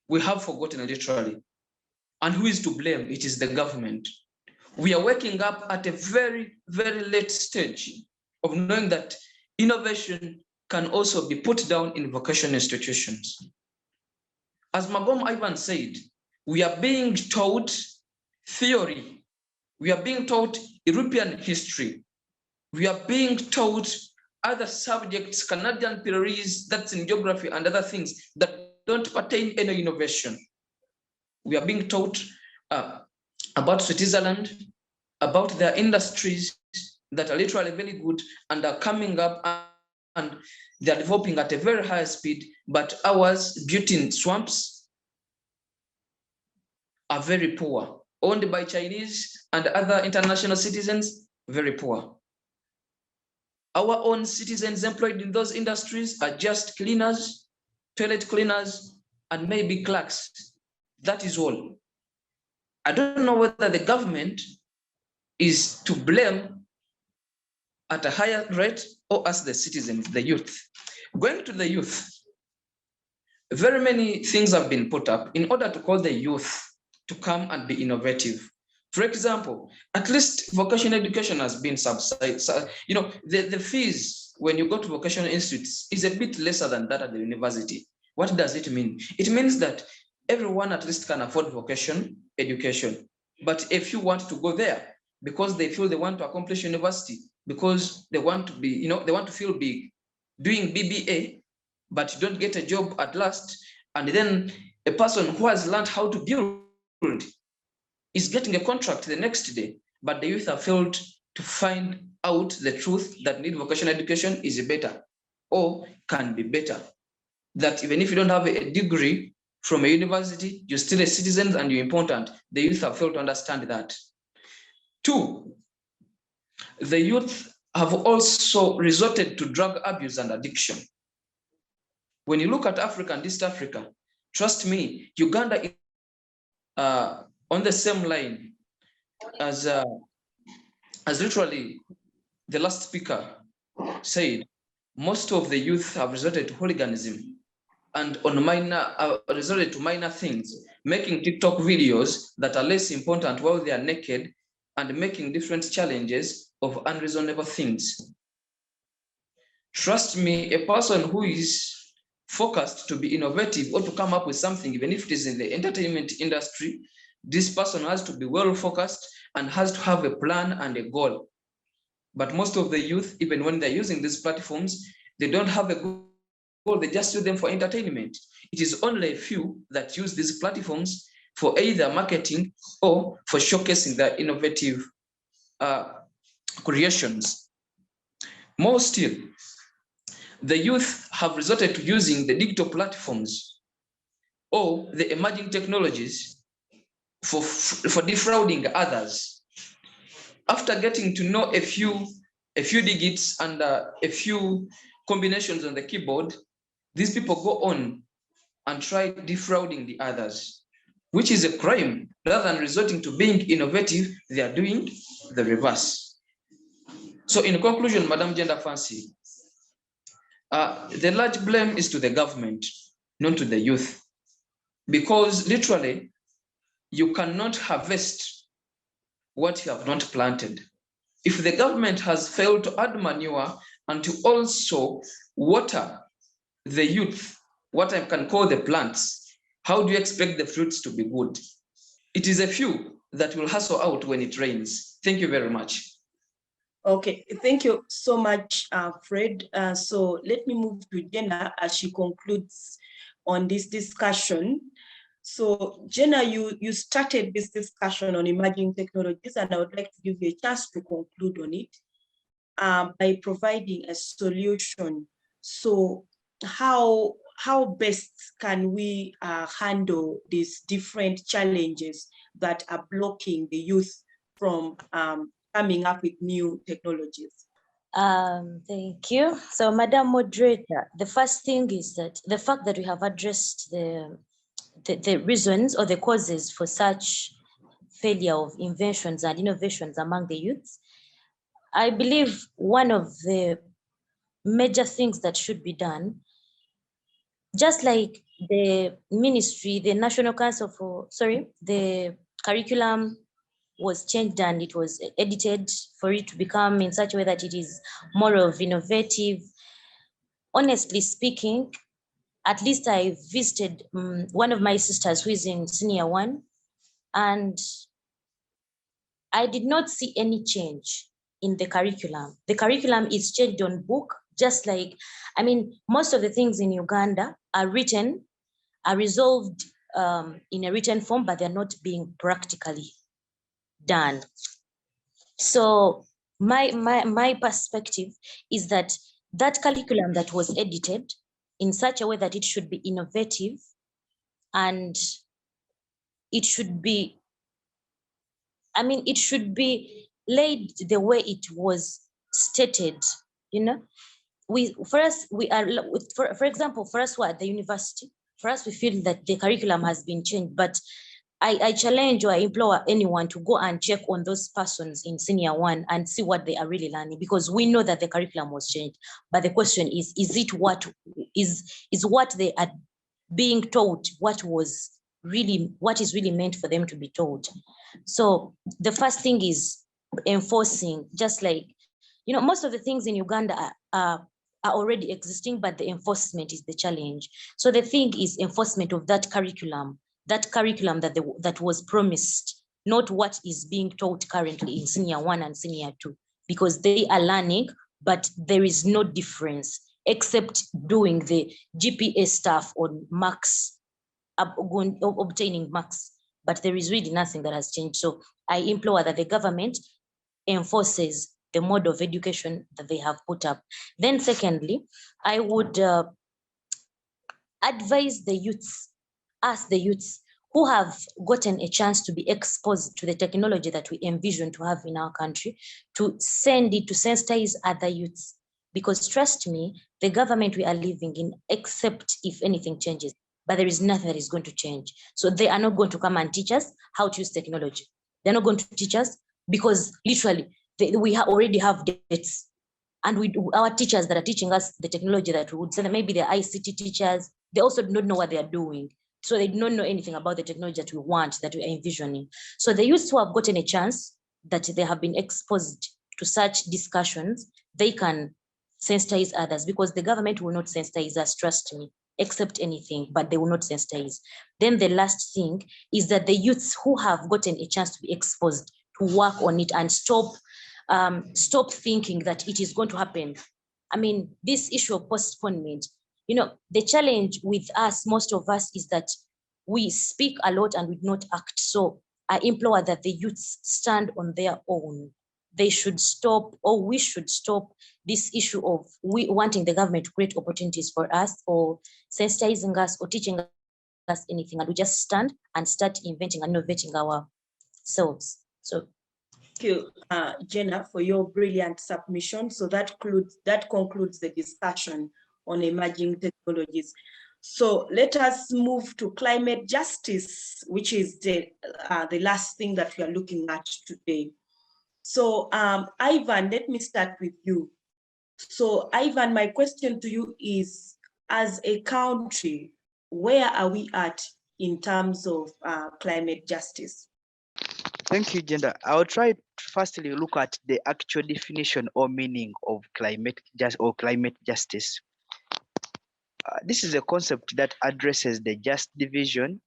We have forgotten literally. And who is to blame? It is the government. We are waking up at a very, very late stage of knowing that innovation can also be put down in vocational institutions. As Magomu Ivan said, we are being taught theory. We are being taught European history. We are being taught other subjects, Canadian theories, that's in geography and other things that don't pertain any innovation. We are being taught about Switzerland, about their industries that are literally very good and are coming up and they're developing at a very high speed, but ours, built in swamps, are very poor, owned by Chinese and other international citizens, very poor. Our own citizens employed in those industries are just cleaners, toilet cleaners, and maybe clerks. That is all. I don't know whether the government is to blame at a higher rate or as the citizens, the youth. Going to the youth, very many things have been put up in order to call the youth to come and be innovative. For example, at least vocational education has been subsidized. You know, the fees when you go to vocational institutes is a bit lesser than that at the university. What does it mean? It means that everyone at least can afford vocational education. But if you want to go there because they feel they want to accomplish university, because they want to be, you know, they want to feel big, doing BBA, but you don't get a job at last, and then a person who has learned how to build is getting a contract the next day, but the youth have failed to find out the truth that need vocational education is better or can be better. That even if you don't have a degree from a university, you're still a citizen and you're important. The youth have failed to understand that. 2, the youth have also resorted to drug abuse and addiction. When you look at Africa and East Africa, trust me, Uganda is on the same line as literally the last speaker said. Most of the youth have resorted to hooliganism and resorted to minor things, making TikTok videos that are less important while they are naked and making different challenges of unreasonable things. Trust me, a person who is focused to be innovative or to come up with something, even if it is in the entertainment industry, this person has to be well focused and has to have a plan and a goal. But most of the youth, even when they're using these platforms, they don't have a goal, they just use them for entertainment. It is only a few that use these platforms for either marketing or for showcasing their innovative creations. More still, the youth have resorted to using the digital platforms or the emerging technologies for defrauding others. After getting to know a few digits and a few combinations on the keyboard, these people go on and try defrauding the others, which is a crime. Rather than resorting to being innovative, they are doing the reverse. So in conclusion, Madam Gender Fancy, the large blame is to the government, not to the youth, because literally you cannot harvest what you have not planted. If the government has failed to add manure and to also water the youth, what I can call the plants, how do you expect the fruits to be good? It is a few that will hustle out when it rains. Thank you very much. Okay, thank you so much, Fred. So let me move to Jena as she concludes on this discussion. So Jena, you started this discussion on emerging technologies, and I would like to give you a chance to conclude on it by providing a solution. So how best can we handle these different challenges that are blocking the youth from coming up with new technologies? Thank you. So, Madam Moderator, the first thing is that the fact that we have addressed the reasons or the causes for such failure of inventions and innovations among the youths, I believe one of the major things that should be done, just like the ministry, the National Council for, the curriculum was changed and it was edited for it to become in such a way that it is more of innovative. Honestly speaking, at least I visited one of my sisters who is in senior one, and I did not see any change in the curriculum. The curriculum is changed on book, just like, I mean, most of the things in Uganda are written, are resolved in a written form, but they're not being practically done. So my perspective is that that curriculum that was edited in such a way that it should be innovative and it should be, I mean, it should be laid the way it was stated, you know. For example, for us who are at the university, for us, we feel that the curriculum has been changed, but I challenge or I implore anyone to go and check on those persons in senior one and see what they are really learning, because we know that the curriculum was changed. But the question is it what is what they are being taught, what is really meant for them to be taught? So the first thing is enforcing, just like, you know, most of the things in Uganda are already existing, but the enforcement is the challenge. So the thing is enforcement of that curriculum that was promised, not what is being taught currently in senior one and senior two, because they are learning, but there is no difference except doing the GPA stuff on marks, obtaining marks, but there is really nothing that has changed. So I implore that the government enforces the mode of education that they have put up. Then secondly, I would advise the youths, ask the youths who have gotten a chance to be exposed to the technology that we envision to have in our country, to send it to sensitize other youths. Because trust me, the government we are living in, except if anything changes, but there is nothing that is going to change. So they are not going to come and teach us how to use technology. They're not going to teach us because literally we already have debts. And our teachers that are teaching us the technology that we would send, maybe they're ICT teachers, they also do not know what they are doing. So they do not know anything about the technology that we want, that we are envisioning. So the youths who have gotten a chance, that they have been exposed to such discussions, they can sensitize others, because the government will not sensitize us, trust me, except anything, but they will not sensitize. Then the last thing is that the youths who have gotten a chance to be exposed to work on it and stop thinking that it is going to happen. I mean, this issue of postponement, you know, the challenge with us, most of us, is that we speak a lot and we do not act. So I implore that the youths stand on their own. they should stop, or we should stop this issue of we wanting the government to create opportunities for us, or sensitizing us or teaching us anything, and we just stand and start inventing and innovating ourselves. So thank you, Jena, for your brilliant submission. So that concludes the discussion on emerging technologies. So let us move to climate justice, which is the last thing that we are looking at today. So Ivan, let me start with you. So Ivan, my question to you is, as a country, where are we at in terms of climate justice? Thank you, Jenda. I'll try to firstly look at the actual definition or meaning of climate justice. This is a concept that addresses the just division,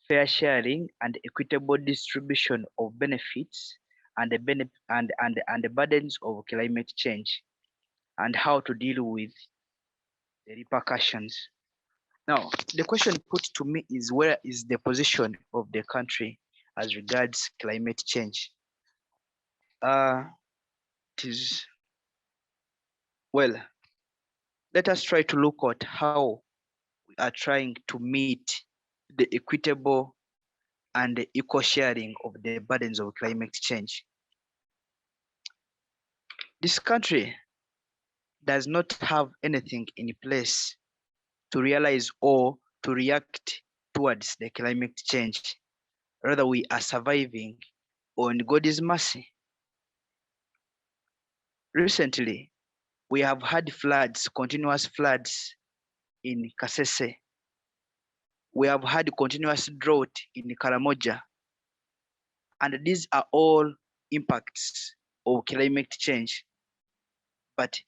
fair sharing, and equitable distribution of benefits and the burdens of climate change, and how to deal with the repercussions. Now, the question put to me is, where is the position of the country as regards climate change? Well, let us try to look at how we are trying to meet the equitable and the equal sharing of the burdens of climate change. This country does not have anything in place to realize or to react towards the climate change. Rather, we are surviving on God's mercy. Recently, we have had floods, continuous floods in Kasese. We have had continuous drought in Karamoja. And these are all impacts of climate change. But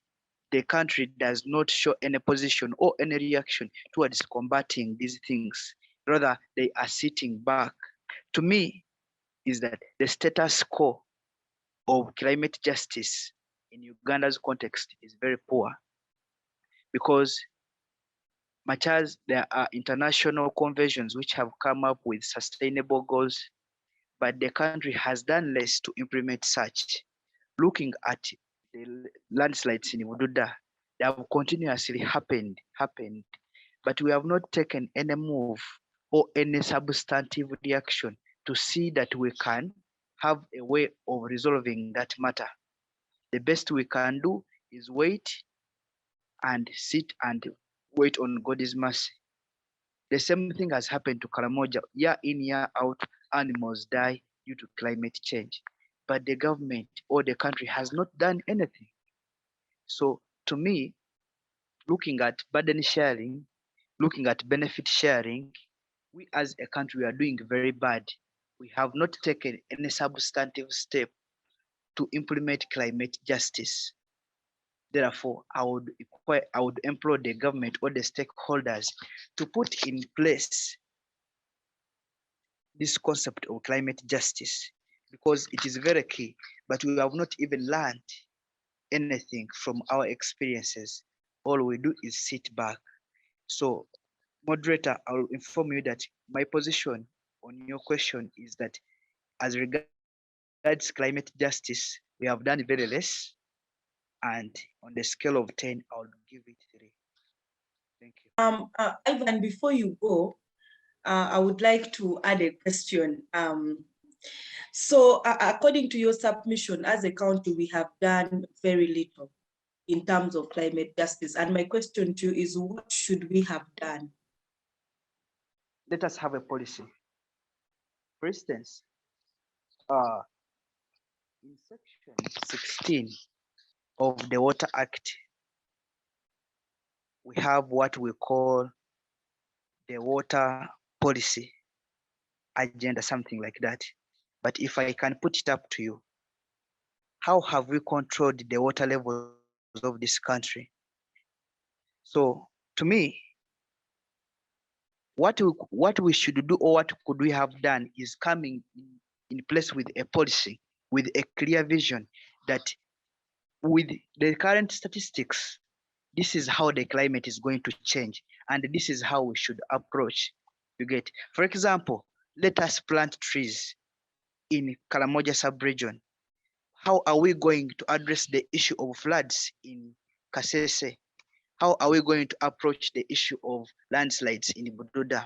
the country does not show any position or any reaction towards combating these things. Rather, they are sitting back. To me, is that the status quo of climate justice in Uganda's context is very poor, because much as there are international conventions which have come up with sustainable goals, but the country has done less to implement such. Looking at the landslides in Bududa, they have continuously happened, but we have not taken any move or any substantive reaction to see that we can have a way of resolving that matter. The best we can do is wait and sit and wait on God's mercy. The same thing has happened to Karamoja. Year in, year out, animals die due to climate change. But the government or the country has not done anything. So to me, looking at burden sharing, looking at benefit sharing, we as a country are doing very bad. We have not taken any substantive step to implement climate justice. Therefore, I would implore the government or the stakeholders to put in place this concept of climate justice, because it is very key, but we have not even learned anything from our experiences. All we do is sit back. So, moderator, I will inform you that my position on your question is that as regards climate justice, we have done very less, and on the scale of 10, I will give it 3. Thank you. Ivan, before you go, I would like to add a question. So according to your submission, as a country, we have done very little in terms of climate justice. And my question to you is, what should we have done? Let us have a policy. For instance, in section 16 of the Water Act, we have what we call the water policy agenda, something like that. But if I can put it up to you, how have we controlled the water levels of this country? So to me, what we should do, or what could we have done, is coming in place with a policy, with a clear vision that with the current statistics, this is how the climate is going to change, and this is how we should approach. You get, for example, let us plant trees in Karamoja sub-region. how are we going to address the issue of floods in Kasese? How are we going to approach the issue of landslides in Bududa?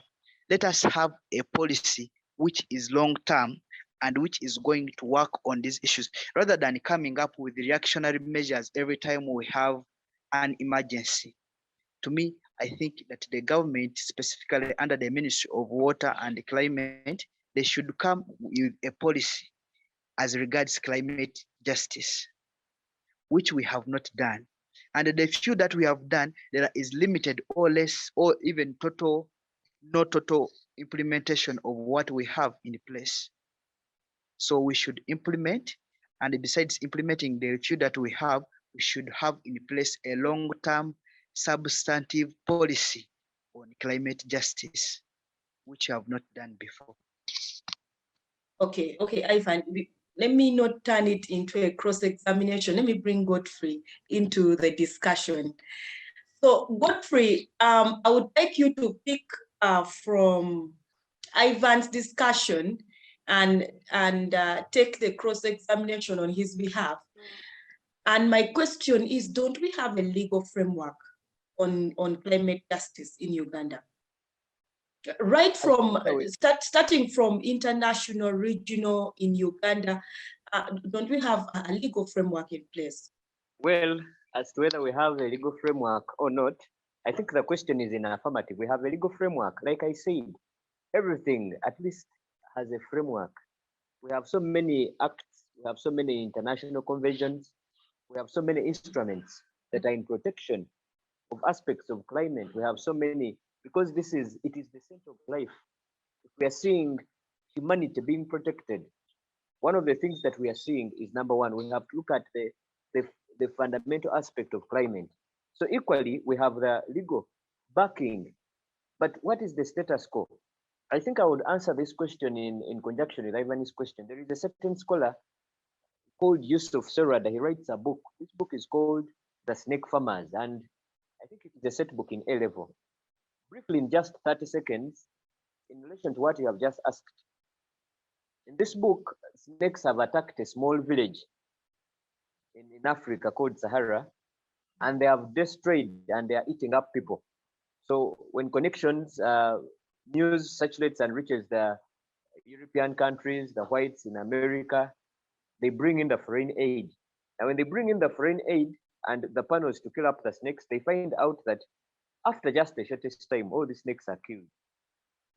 Let us have a policy which is long-term and which is going to work on these issues, rather than coming up with reactionary measures every time we have an emergency. To me, I think that the government, specifically under the Ministry of Water and Climate, they should come with a policy as regards climate justice, which we have not done. And the few that we have done, there is limited or less or even no total implementation of what we have in place. So we should implement, and besides implementing the few that we have, we should have in place a long-term substantive policy on climate justice, which we have not done before. Okay, Ivan, let me not turn it into a cross-examination. Let me bring Godfrey into the discussion. So Godfrey, I would like you to pick from Ivan's discussion and take the cross-examination on his behalf. And my question is, don't we have a legal framework on climate justice in Uganda? Right from starting from international, regional in Uganda, don't we have a legal framework in place? Well, as to whether we have a legal framework or not, I think the question is in affirmative. We have a legal framework. Like I said, everything at least has a framework. We have so many acts, we have so many international conventions, we have so many instruments that are in protection of aspects of climate. We have so many, because it is the center of life. If we are seeing humanity being protected, one of the things that we are seeing is, number one, we have to look at the fundamental aspect of climate. So equally, we have the legal backing, but what is the status quo? I think I would answer this question in conjunction with Ivan's question. There is a certain scholar called Yusuf Serada. He writes a book. This book is called The Snake Farmers, and I think it is a set book in A level. Briefly, in just 30 seconds, in relation to what you have just asked. In this book, snakes have attacked a small village in Africa called Sahara, and they have destroyed and they are eating up people. So when connections, news circulates and reaches the European countries, the whites in America, they bring in the foreign aid. And when they bring in the foreign aid and the panels to kill up the snakes, they find out that after just the shortest time, all the snakes are killed.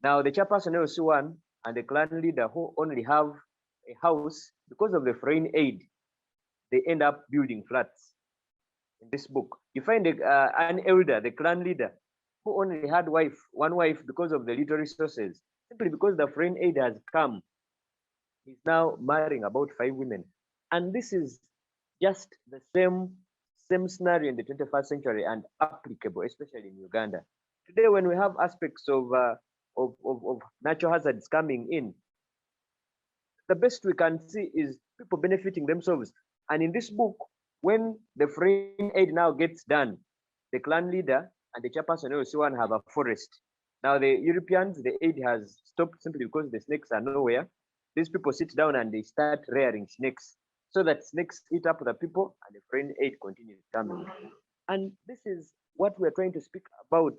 Now the chairperson LC1 and the clan leader who only have a house, because of the foreign aid, they end up building flats. In this book, you find an elder, the clan leader, who only had one wife because of the little resources, simply because the foreign aid has come. He's now marrying about 5 women. And this is just the same scenario in the 21st century and applicable, especially in Uganda. Today, when we have aspects of natural hazards coming in, the best we can see is people benefiting themselves. And in this book, when the foreign aid now gets done, the clan leader and the chairperson LC1 have a forest. Now the Europeans, the aid has stopped simply because the snakes are nowhere. These people sit down and they start rearing snakes so that snakes eat up the people and the foreign aid continues coming. And this is what we're trying to speak about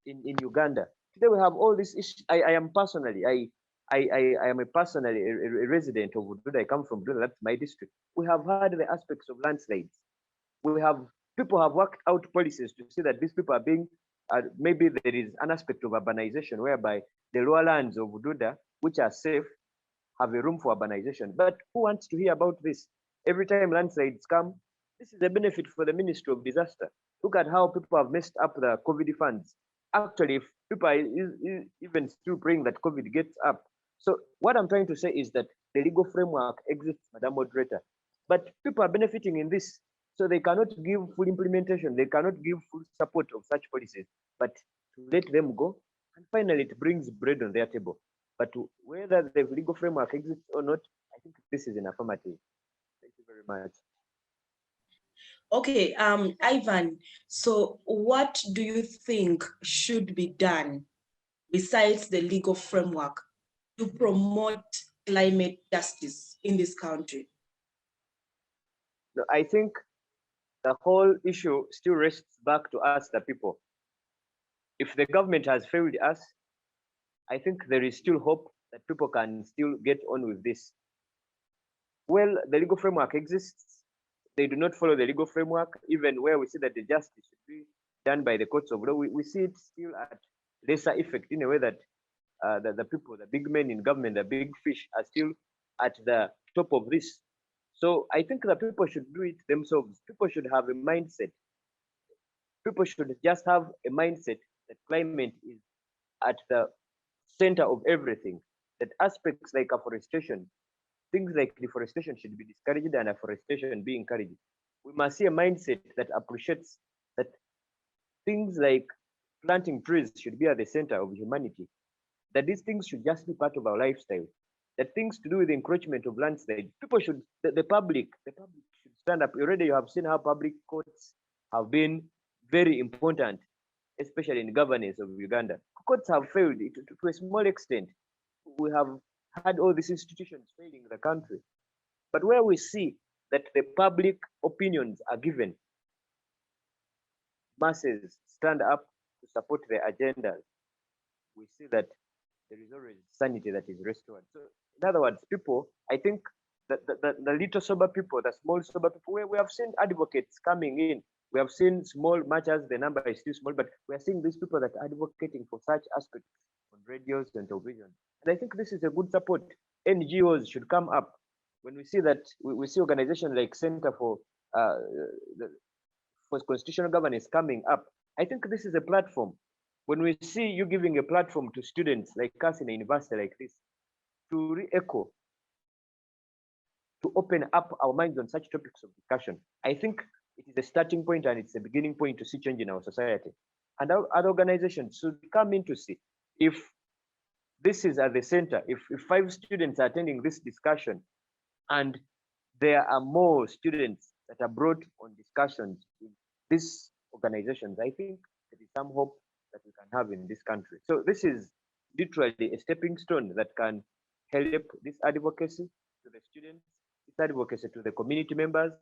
in Uganda. Today we have all these issues. I am personally, I am personally a resident of Bududa. I come from Bududa, that's my district. We have had the aspects of landslides. People have worked out policies to see that these people are being, maybe there is an aspect of urbanization whereby the lower lands of Bududa, which are safe, have a room for urbanization. But who wants to hear about this? Every time landslides come, this is a benefit for the Ministry of Disaster. Look at how people have messed up the COVID funds. Actually, if people are even still praying that COVID gets up. So what I'm trying to say is that the legal framework exists, Madam Moderator, but people are benefiting in this. So they cannot give full implementation. They cannot give full support of such policies, but to let them go. And finally, it brings bread on their table. But whether the legal framework exists or not, I think this is an affirmative. Thank you very much. Okay, Ivan, so what do you think should be done besides the legal framework to promote climate justice in this country? I think the whole issue still rests back to us, the people. If the government has failed us, I think there is still hope that people can still get on with this. Well, the legal framework exists. They do not follow the legal framework, even where we see that the justice should be done by the courts of law. We see it still at lesser effect, in a way that the people, the big men in government, the big fish, are still at the top of this. So I think that people should do it themselves. People should have a mindset. People should just have a mindset that climate is at the center of everything. That aspects like afforestation, things like deforestation should be discouraged and afforestation be encouraged. We must see a mindset that appreciates that things like planting trees should be at the center of humanity. That these things should just be part of our lifestyle. That things to do with encroachment of landslide, people should, the public should stand up. Already you have seen how public courts have been very important, especially in governance of Uganda. Courts have failed to a small extent. We have had all these institutions failing the country. But where we see that the public opinions are given, masses stand up to support the agenda, we see that there is always sanity that is restored. So in other words, people, I think that the little sober people, the small sober people, we have seen advocates coming in. We have seen small matches, the number is still small, but we are seeing these people that are advocating for such aspects on radios and television. And I think this is a good support. NGOs should come up. When we see that, we see organizations like Center for Constitutional Governance coming up. I think this is a platform. When we see you giving a platform to students like us in a university like this, to re-echo, to open up our minds on such topics of discussion, I think it is a starting point and it's a beginning point to see change in our society. And our other organizations should come in to see if this is at the center, if 5 students are attending this discussion and there are more students that are brought on discussions in these organizations, I think there is some hope that we can have in this country. So this is literally a stepping stone that can help this advocacy to the students, this advocacy to the community members.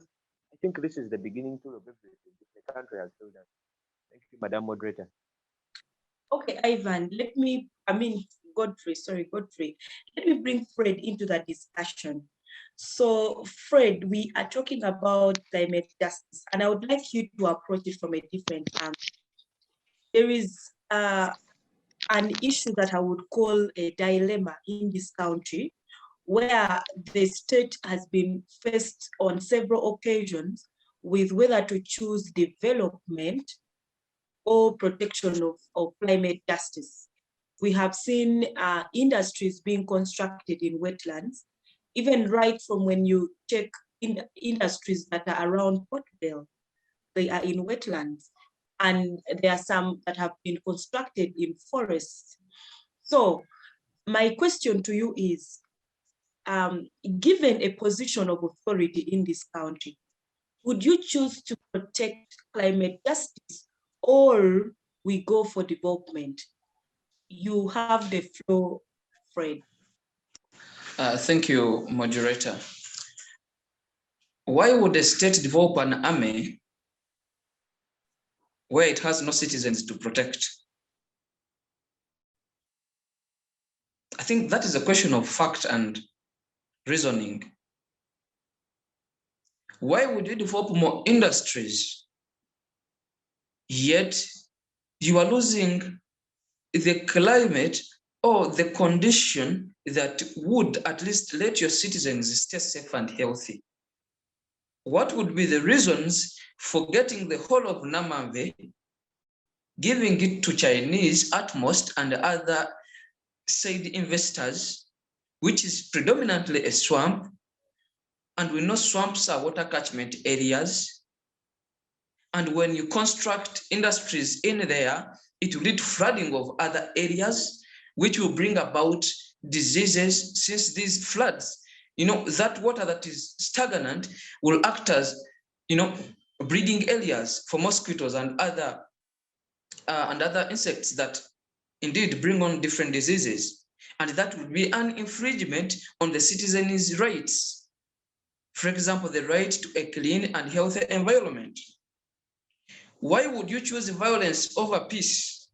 I think this is the beginning tool of everything the country has told us. Thank you, Madam Moderator. Okay, Ivan, Godfrey, let me bring Fred into that discussion. So Fred, we are talking about climate justice, and I would like you to approach it from a different angle. There is an issue that I would call a dilemma in this country, where the state has been faced on several occasions with whether to choose development or protection of climate justice. We have seen industries being constructed in wetlands, even right from when you check in industries that are around Portvale, they are in wetlands. And there are some that have been constructed in forests. So my question to you is, given a position of authority in this country, would you choose to protect climate justice or we go for development? You have the floor, Fred. Thank you, moderator. Why would a state develop an army where it has no citizens to protect? I think that is a question of fact and reasoning. Why would you develop more industries, yet you are losing the climate or the condition that would at least let your citizens stay safe and healthy? What would be the reasons for getting the whole of Namave, giving it to Chinese at most and other said investors, which is predominantly a swamp, and we know swamps are water catchment areas, and when you construct industries in there, it will lead to flooding of other areas, which will bring about diseases, since these floods, that water that is stagnant will act as, breeding areas for mosquitoes and other insects that indeed bring on different diseases. And that would be an infringement on the citizens' rights. For example, the right to a clean and healthy environment. Why would you choose violence over peace?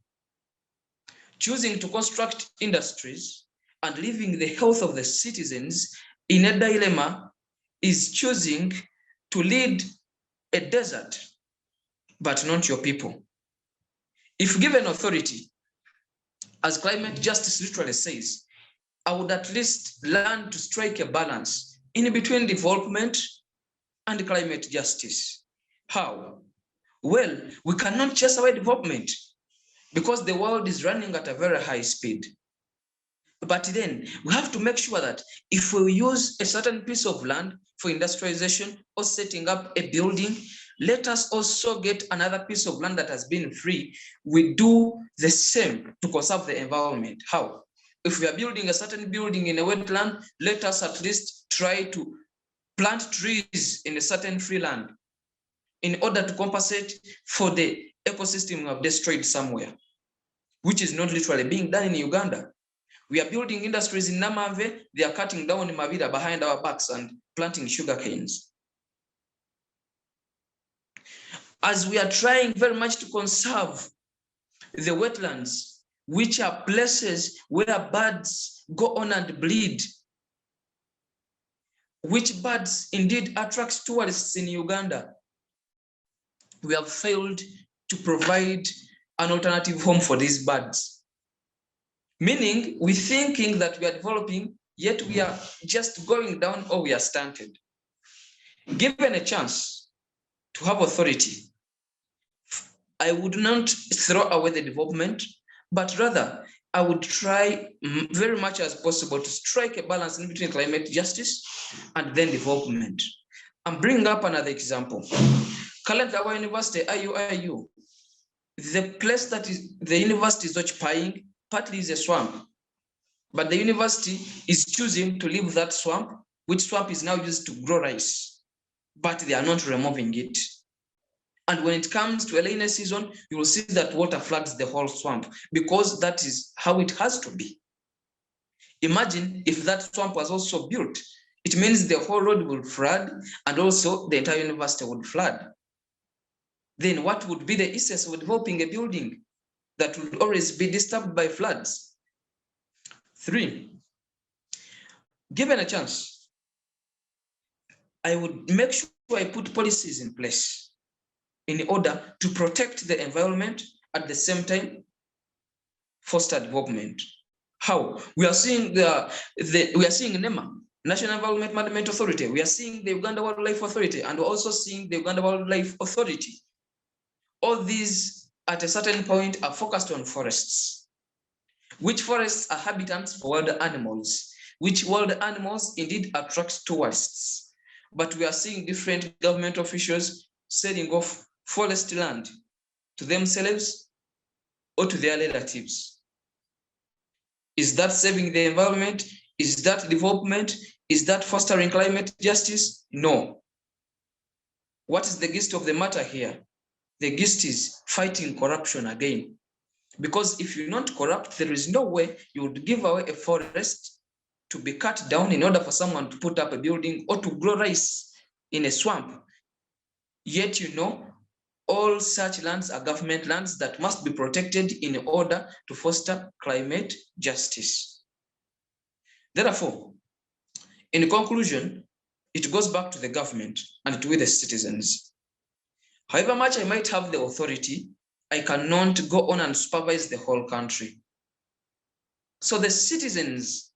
Choosing to construct industries and leaving the health of the citizens in a dilemma is choosing to lead a desert, but not your people. If given authority, as climate justice literally says, I would at least learn to strike a balance in between development and climate justice. How? Well, we cannot chase away development because the world is running at a very high speed. But then we have to make sure that if we use a certain piece of land for industrialization or setting up a building, let us also get another piece of land that has been free. We do the same to conserve the environment. How? If we are building a certain building in a wetland, let us at least try to plant trees in a certain free land in order to compensate for the ecosystem we have destroyed somewhere, which is not literally being done in Uganda. We are building industries in Namave, they are cutting down in Mavida behind our backs and planting sugar canes. As we are trying very much to conserve the wetlands, which are places where birds go on and breed, which birds indeed attracts tourists in Uganda, we have failed to provide an alternative home for these birds. Meaning, we're thinking that we are developing, yet we are just going down or we are stunted. Given a chance to have authority, I would not throw away the development, but rather I would try very much as possible to strike a balance in between climate justice and then development. I'm bringing up another example. Currently, our university, IU, the place that the university is occupying partly is a swamp, but the university is choosing to leave that swamp, which swamp is now used to grow rice, but they are not removing it. And when it comes to a rainy season, you will see that water floods the whole swamp because that is how it has to be. Imagine if that swamp was also built, it means the whole road will flood and also the entire university would flood. Then what would be the essence of developing a building that would always be disturbed by floods? 3, given a chance, I would make sure I put policies in place in order to protect the environment at the same time foster development. How? We are seeing we are seeing NEMA, National Environment Management Authority. We are seeing the Uganda Wildlife Authority, and we're also seeing the Uganda Wildlife Authority. All these at a certain point are focused on forests, which forests are habitats for wild animals, which wild animals indeed attract tourists. But we are seeing different government officials selling off forest land to themselves or to their relatives. Is that saving the environment? Is that development? Is that fostering climate justice? No. What is the gist of the matter here? The gist is fighting corruption again. Because if you're not corrupt, there is no way you would give away a forest to be cut down in order for someone to put up a building or to grow rice in a swamp. Yet you know, all such lands are government lands that must be protected in order to foster climate justice. Therefore, in conclusion, it goes back to the government and to the citizens. However much I might have the authority, I cannot go on and supervise the whole country. So the citizens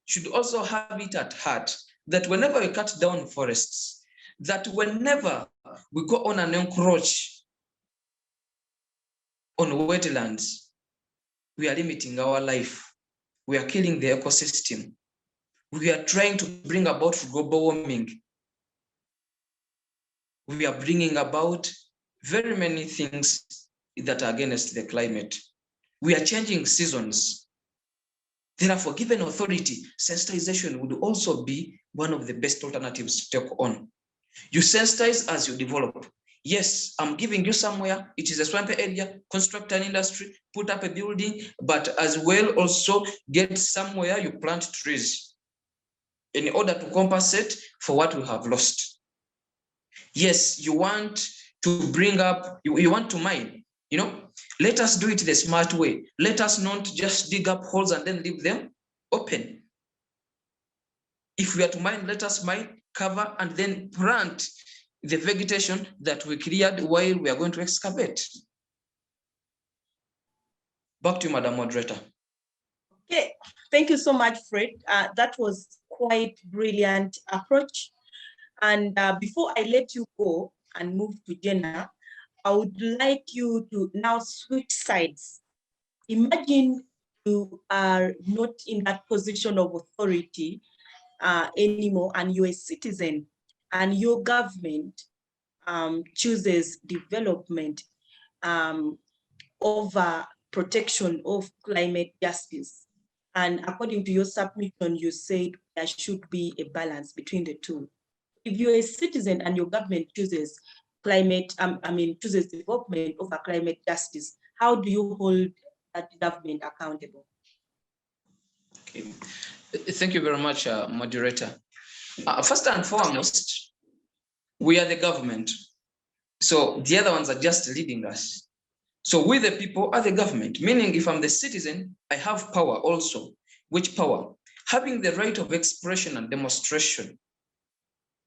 should also have it at heart that whenever we cut down forests, that whenever we go on and encroach on wetlands, we are limiting our life. We are killing the ecosystem. We are trying to bring about global warming. We are bringing about very many things that are against the climate. We are changing seasons. Therefore, given authority, sensitization would also be one of the best alternatives to take on. You sensitize as you develop. Yes, I'm giving you somewhere, it is a swampy area, construct an industry, put up a building, but as well also get somewhere you plant trees. in order to compensate for what we have lost. Yes, you want to bring up, you want to mine, let us do it the smart way. Let us not just dig up holes and then leave them open. If we are to mine, let us mine, cover, and then plant the vegetation that we cleared while we are going to excavate. Back to you, Madam Moderator. Okay, thank you so much, Fred. That was quite brilliant approach. And before I let you go and move to Jena, I would like you to now switch sides. Imagine you are not in that position of authority anymore, and you're a citizen, and your government chooses development over protection of climate justice. And according to your submission, you said there should be a balance between the two. If you're a citizen and your government chooses chooses development over climate justice, how do you hold that government accountable? Okay. Thank you very much, moderator. First and foremost, we are the government. So the other ones are just leading us. So we the people are the government, meaning if I'm the citizen, I have power also. Which power? Having the right of expression and demonstration.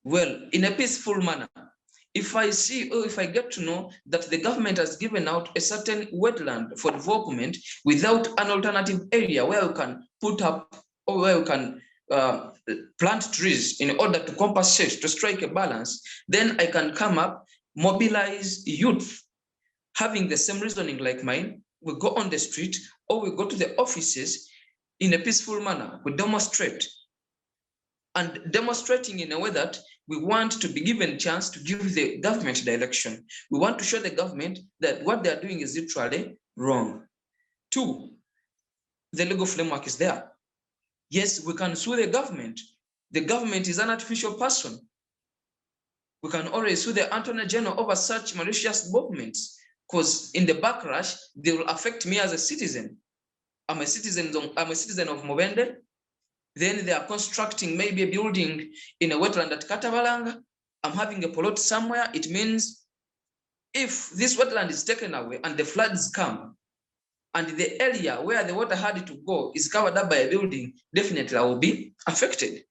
Well, in a peaceful manner. If I see or if I get to know that the government has given out a certain wetland for development without an alternative area where you can put up or where you can plant trees in order to compensate, to strike a balance, then I can come up, mobilize youth having the same reasoning like mine. We go on the street or we go to the offices in a peaceful manner. We demonstrate, and demonstrating in a way that we want to be given a chance to give the government direction. We want to show the government that what they're doing is literally wrong. Two, the legal framework is there. Yes, we can sue the government. The government is an artificial person. We can always sue the Attorney General over such malicious developments, because in the backlash, they will affect me as a citizen. I'm a citizen of Mubende. Then they are constructing maybe a building in a wetland at Katabalanga. I'm having a plot somewhere. It means if this wetland is taken away and the floods come, and the area where the water had to go is covered up by a building, definitely I will be affected.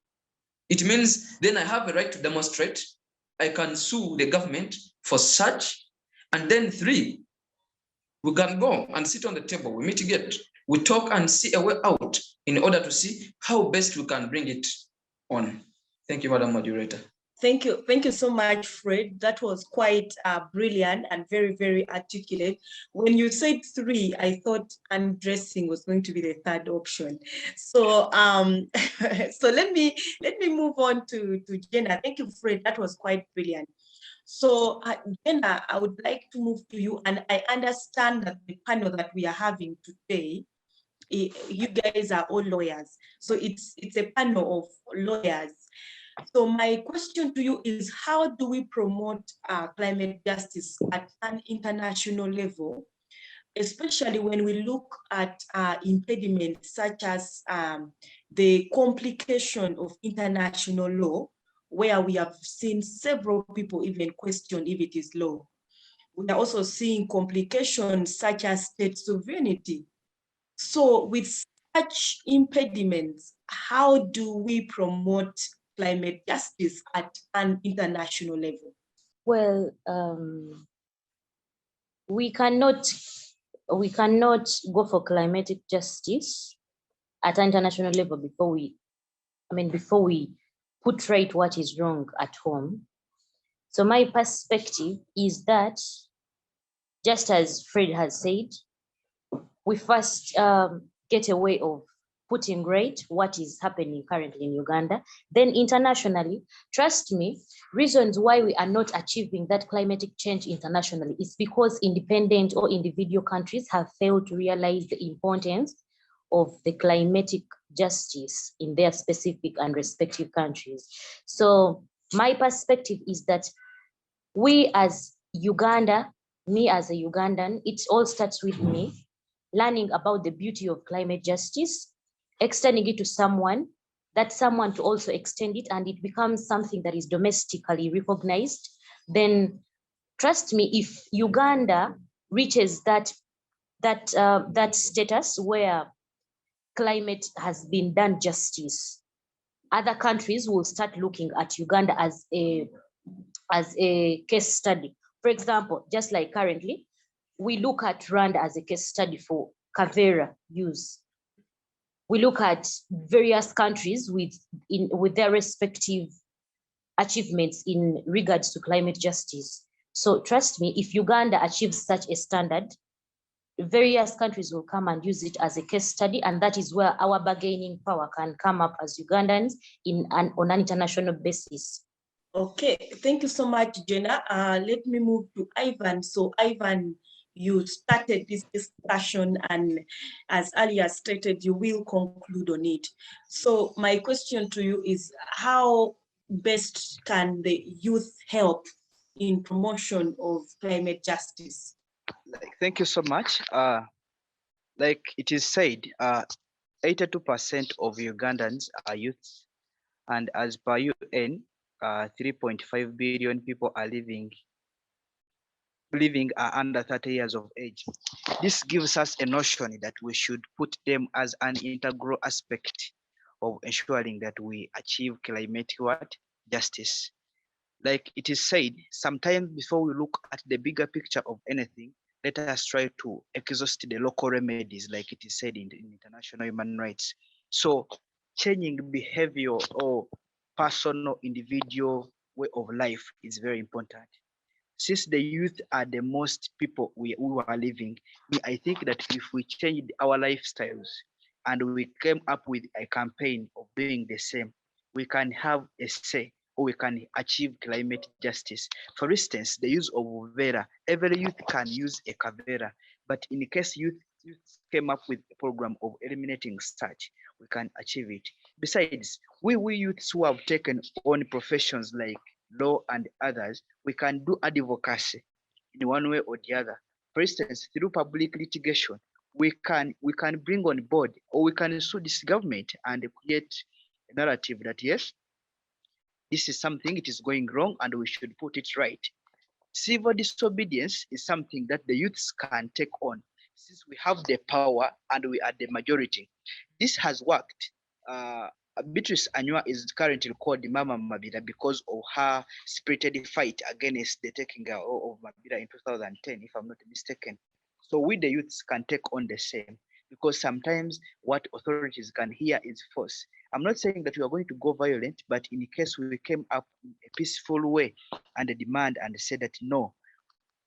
It means then I have a right to demonstrate. I can sue the government for such. And then three, we can go and sit on the table, we mitigate, we talk and see a way out in order to see how best we can bring it on. Thank you, Madam Moderator. Thank you so much, Fred. That was quite brilliant and very, very articulate. When you said three, I thought undressing was going to be the third option. So, so let me move on to Jena. Thank you, Fred. That was quite brilliant. So, Jena, I would like to move to you, and I understand that the panel that we are having today, you guys are all lawyers. So it's a panel of lawyers. So my question to you is, how do we promote climate justice at an international level, especially when we look at impediments such as the complication of international law, where we have seen several people even question if it is law. We are also seeing complications such as state sovereignty. So with such impediments, how do we promote climate justice at an international level? Well, we cannot go for climatic justice at an international level before we put right what is wrong at home. So my perspective is that, just as Fred has said, we first get a way of putting right what is happening currently in Uganda. Then internationally, trust me, reasons why we are not achieving that climatic change internationally is because independent or individual countries have failed to realize the importance of the climatic justice in their specific and respective countries. So my perspective is that we as Uganda, me as a Ugandan, it all starts with me learning about the beauty of climate justice, extending it to someone that someone to also extend it and it becomes something that is domestically recognized, then trust me, if Uganda reaches that status where climate has been done justice, other countries will start looking at Uganda as a case study. For example, just like currently, we look at Rwanda as a case study for Kavera use. We look at various countries with their respective achievements in regards to climate justice. So trust me, if Uganda achieves such a standard, various countries will come and use it as a case study, and that is where our bargaining power can come up as Ugandans on an international basis. Okay, thank you so much, Jena. Let me move to Ivan. So Ivan, you started this discussion, and as earlier stated, you will conclude on it. So my question to you is, how best can the youth help in promotion of climate justice? Thank you so much. Like it is said, 82% of Ugandans are youths, and as per UN, 3.5 billion people are living are under 30 years of age. This gives us a notion that we should put them as an integral aspect of ensuring that we achieve climate justice. Like it is said, sometimes before we look at the bigger picture of anything, let us try to exhaust the local remedies, like it is said in international human rights. So changing behavior or personal individual way of life is very important. Since the youth are the most people who are living, I think that if we change our lifestyles and we came up with a campaign of doing the same, we can have a say, or we can achieve climate justice. For instance, the use of Vera. Every youth can use a Kavera, but in case youth came up with a program of eliminating such, we can achieve it. Besides, we youths who have taken on professions like law and others, we can do advocacy in one way or the other. For instance, through public litigation, we can bring on board, or we can sue this government and create a narrative that yes, this is something, it is going wrong and we should put it right. Civil disobedience is something that the youths can take on since we have the power and we are the majority. This has worked. Beatrice Anywa is currently called Mama Mabira because of her spirited fight against the taking of Mabira in 2010, if I'm not mistaken. So we the youths can take on the same, because sometimes what authorities can hear is force. I'm not saying that we are going to go violent, but in case we came up in a peaceful way and demand and say that no,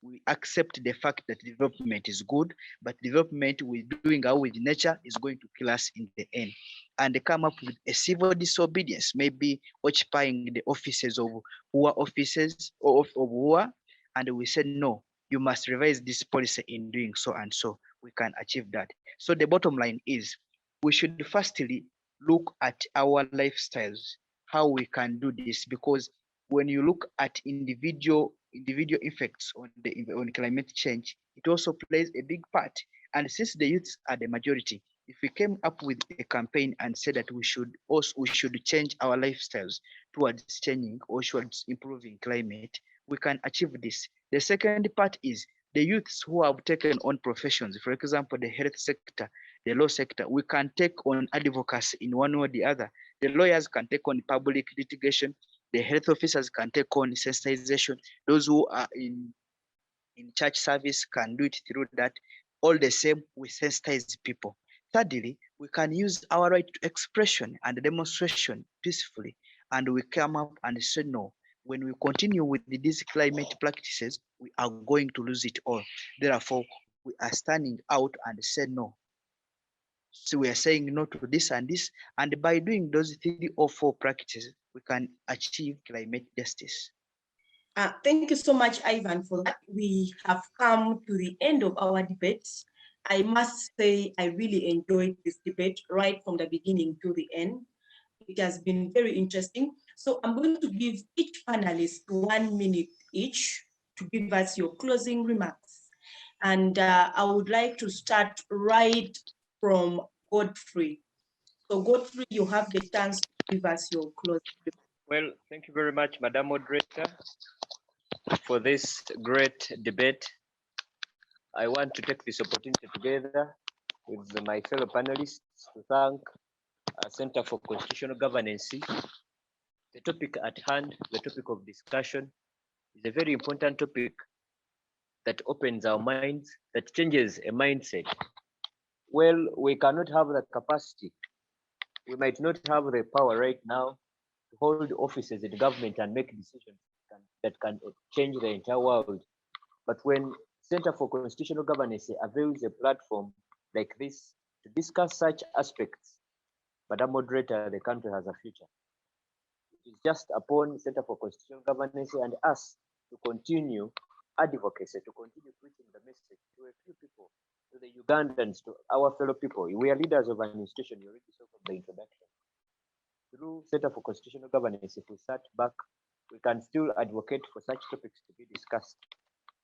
we accept the fact that development is good, but development we're doing out with nature is going to kill us in the end. And they come up with a civil disobedience, maybe occupying the offices of Hua offices of Hua, and we said no, you must revise this policy in doing so and so. We can achieve that. So the bottom line is we should firstly look at our lifestyles, how we can do this, because when you look at individual effects on climate change, it also plays a big part. And since the youths are the majority, if we came up with a campaign and said that we should change our lifestyles towards changing or towards improving climate, we can achieve this. The second part is the youths who have taken on professions, for example, the health sector, the law sector, we can take on advocacy in one way or the other. The lawyers can take on public litigation, the health officers can take on sensitization, those who are in church service can do it through that. All the same, we sensitize people. Thirdly, we can use our right to expression and demonstration peacefully, and we come up and say no. When we continue with these climate practices, we are going to lose it all. Therefore, we are standing out and say no. So we are saying no to this and this, and by doing those 3 or 4 practices, we can achieve climate justice. Thank you so much, Ivan, for that. We have come to the end of our debate. I must say I really enjoyed this debate right from the beginning to the end. It has been very interesting. So I'm going to give each panelist 1 minute each to give us your closing remarks. And I would like to start right from Godfrey. So Godfrey, you have the chance to give us your closing remarks. Well, thank you very much, Madam Moderator, for this great debate. I want to take this opportunity together with my fellow panelists to thank Center for Constitutional Governance. The topic at hand, the topic of discussion, is a very important topic that opens our minds, that changes a mindset. Well, we cannot have the capacity. We might not have the power right now to hold offices in government and make decisions that can change the entire world. But when Center for Constitutional Governance avails a platform like this to discuss such aspects, Madam Moderator, the country has a future. It is just upon Center for Constitutional Governance and us to continue advocacy, to continue preaching the message to a few people, to the Ugandans, to our fellow people. We are leaders of an institution, you already saw from the introduction. Through Center for Constitutional Governance, if we start back, we can still advocate for such topics to be discussed.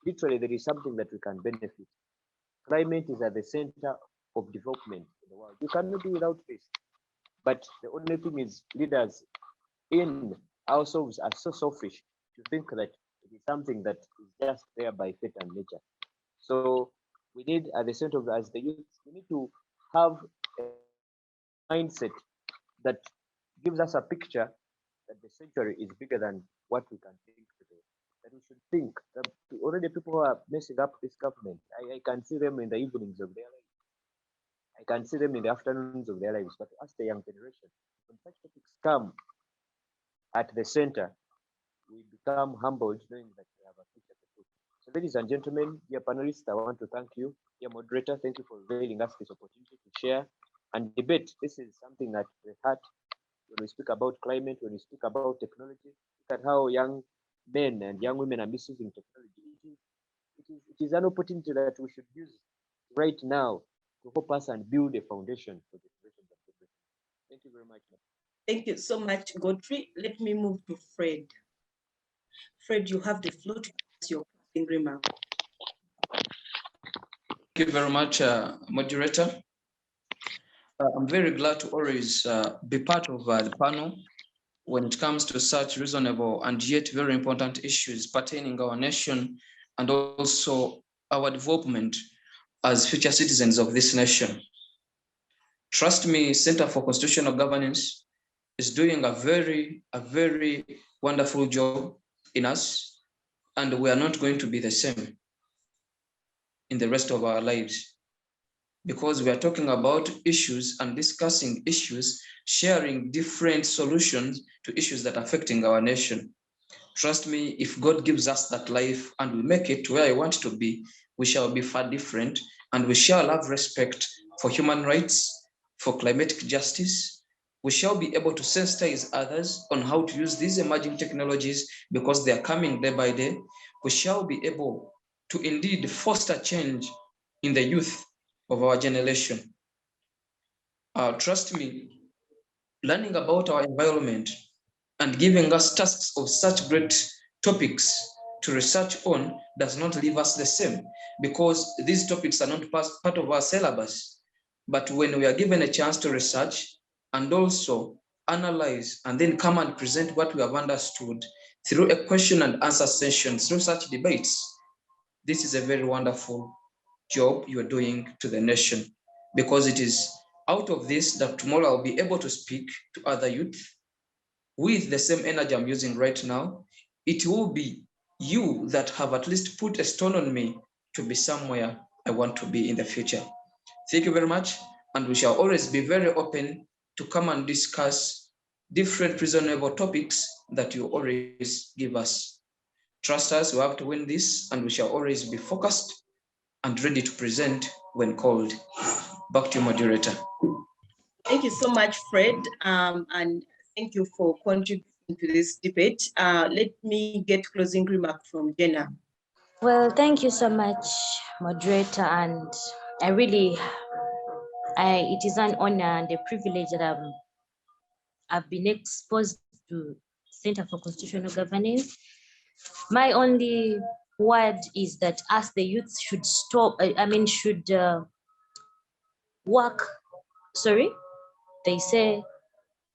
Literally, there is something that we can benefit. Climate is at the center of development in the world. You cannot do without this. But the only thing is, leaders in ourselves are so selfish to think that it is something that is just there by fate and nature. So we need, at the center of, as the youth, we need to have a mindset that gives us a picture that the century is bigger than what we can think today. That we should think that already people who are messing up this government, I can see them in the evenings of their lives. I can see them in the afternoons of their lives. But as the young generation, when such topics come at the center, we become humbled knowing that we have a future to put. So ladies and gentlemen, dear panelists, I want to thank you. Dear moderator, thank you for availing us this opportunity to share and debate. This is something that we had when we speak about climate, when we speak about technology. Look at how young men and young women are misusing technology. It is an opportunity that we should use right now to help us and build a foundation for generations of people. Thank you very much. Thank you so much, Godfrey. Let me move to Fred. Fred, you have the floor to give us your closing remark. Thank you very much, moderator. I'm very glad to always be part of the panel when it comes to such reasonable and yet very important issues pertaining our nation and also our development as future citizens of this nation. Trust me, Center for Constitutional Governance is doing a very wonderful job in us, and we are not going to be the same in the rest of our lives, because we are talking about issues and discussing issues, sharing different solutions to issues that are affecting our nation. Trust me, if God gives us that life and we make it to where I want to be, we shall be far different, and we shall have respect for human rights, for climatic justice. We shall be able to sensitize others on how to use these emerging technologies because they are coming day by day. We shall be able to indeed foster change in the youth of our generation. Trust me, learning about our environment and giving us tasks of such great topics to research on does not leave us the same, because these topics are not part of our syllabus. But when we are given a chance to research and also analyze and then come and present what we have understood through a question and answer session, through such debates, this is a very wonderful job you are doing to the nation, because it is out of this that tomorrow I'll be able to speak to other youth with the same energy I'm using right now. It will be you that have at least put a stone on me to be somewhere I want to be in the future. Thank you very much, and we shall always be very open to come and discuss different reasonable topics that you always give us. Trust us, we have to win this, and we shall always be focused and ready to present when called. Back to you, moderator. Thank you so much, Fred, and thank you for contributing to this debate. Let me get closing remark from Jena. Well, thank you so much, moderator, and it is an honor and a privilege that I've been exposed to Center for Constitutional Governance. My only word is that us, the youth, should work. Sorry, they say,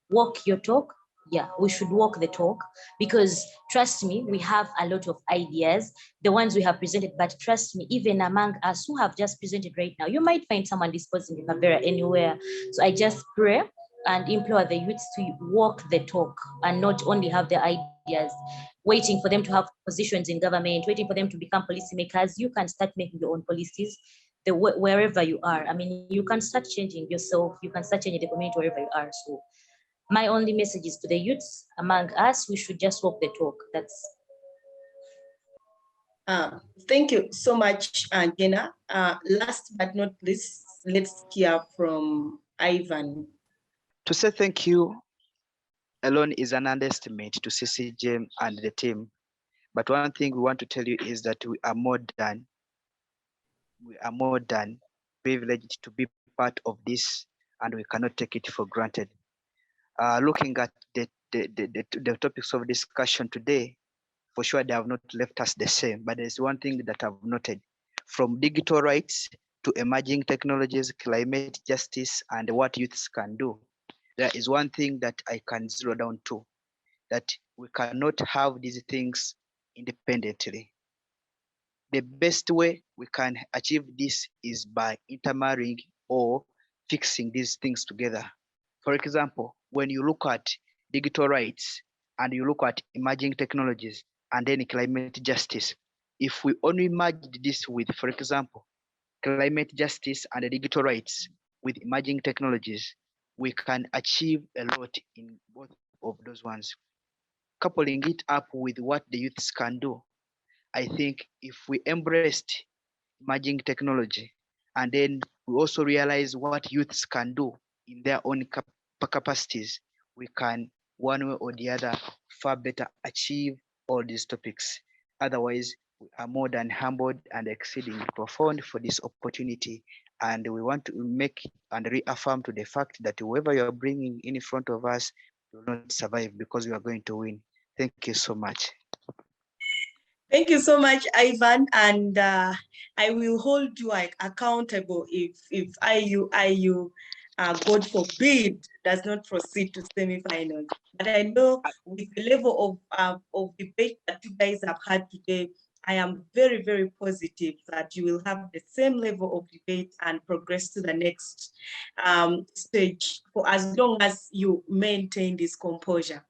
walk your talk. Yeah, we should walk the talk, because trust me, we have a lot of ideas, the ones we have presented, but trust me, even among us who have just presented right now, you might find someone disposing in Kavera anywhere. So I just pray and implore the youths to walk the talk and not only have the ideas, waiting for them to have positions in government, waiting for them to become policymakers. You can start making your own policies wherever you are. I mean, you can start changing yourself, you can start changing the community wherever you are. So my only message is to the youths among us, we should just walk the talk. That's. Thank you so much, Jena. Last but not least, let's hear from Ivan. To say thank you alone is an underestimate to CCGM and the team. But one thing we want to tell you is that we are more than privileged to be part of this, and we cannot take it for granted. Looking at the topics of discussion today, for sure they have not left us the same, but there's one thing that I've noted: from digital rights to emerging technologies, climate justice, and what youths can do. There is one thing that I can zero down to, that we cannot have these things independently. The best way we can achieve this is by intermarrying or fixing these things together. For example, when you look at digital rights and you look at emerging technologies and then climate justice, if we only merge this with, for example, climate justice and digital rights with emerging technologies, we can achieve a lot in both of those ones. Coupling it up with what the youths can do, I think if we embraced emerging technology and then we also realize what youths can do in their own capacities, we can, one way or the other, far better achieve all these topics. Otherwise, we are more than humbled and exceedingly profound for this opportunity. And we want to make and reaffirm to the fact that whoever you are bringing in front of us will not survive, because we are going to win. Thank you so much. Thank you so much, Ivan, and I will hold you accountable if IU, God forbid, does not proceed to semi-finals. But I know with the level of debate that you guys have had today, I am very, very positive that you will have the same level of debate and progress to the next stage, for as long as you maintain this composure.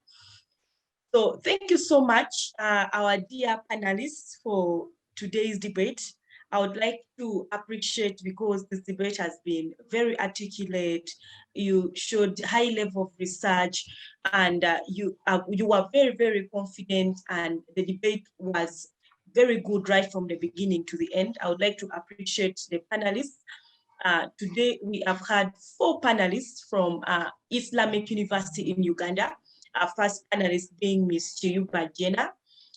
So thank you so much, our dear panelists, for today's debate. I would like to appreciate, because this debate has been very articulate. You showed high level of research, and you were very, very confident, and the debate was very good right from the beginning to the end. I would like to appreciate the panelists. Today we have had 4 panelists from Islamic University in Uganda. Our first panelist being Ms. Kyuba Jena.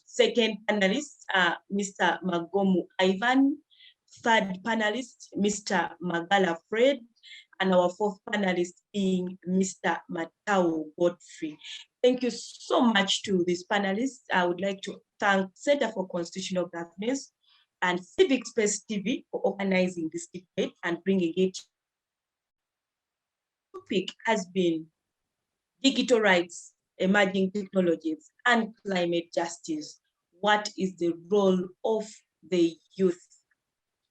Second panelist, Mr. Magomu Ivan. Third panelist, Mr. Magala Fred. And our fourth panelist being Mr. Matawo Godfrey. Thank you so much to these panelists. I would like to thank Center for Constitutional Governance and Civic Space TV for organizing this debate and bringing it. The topic has been digital rights, emerging technologies, and climate justice. What is the role of the youth?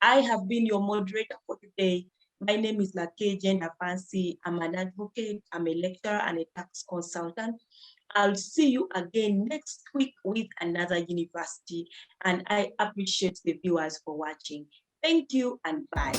I have been your moderator for today. My name is Kyuba Jena Law. I'm an advocate, I'm a lecturer and a tax consultant. I'll see you again next week with another university, and I appreciate the viewers for watching. Thank you and bye.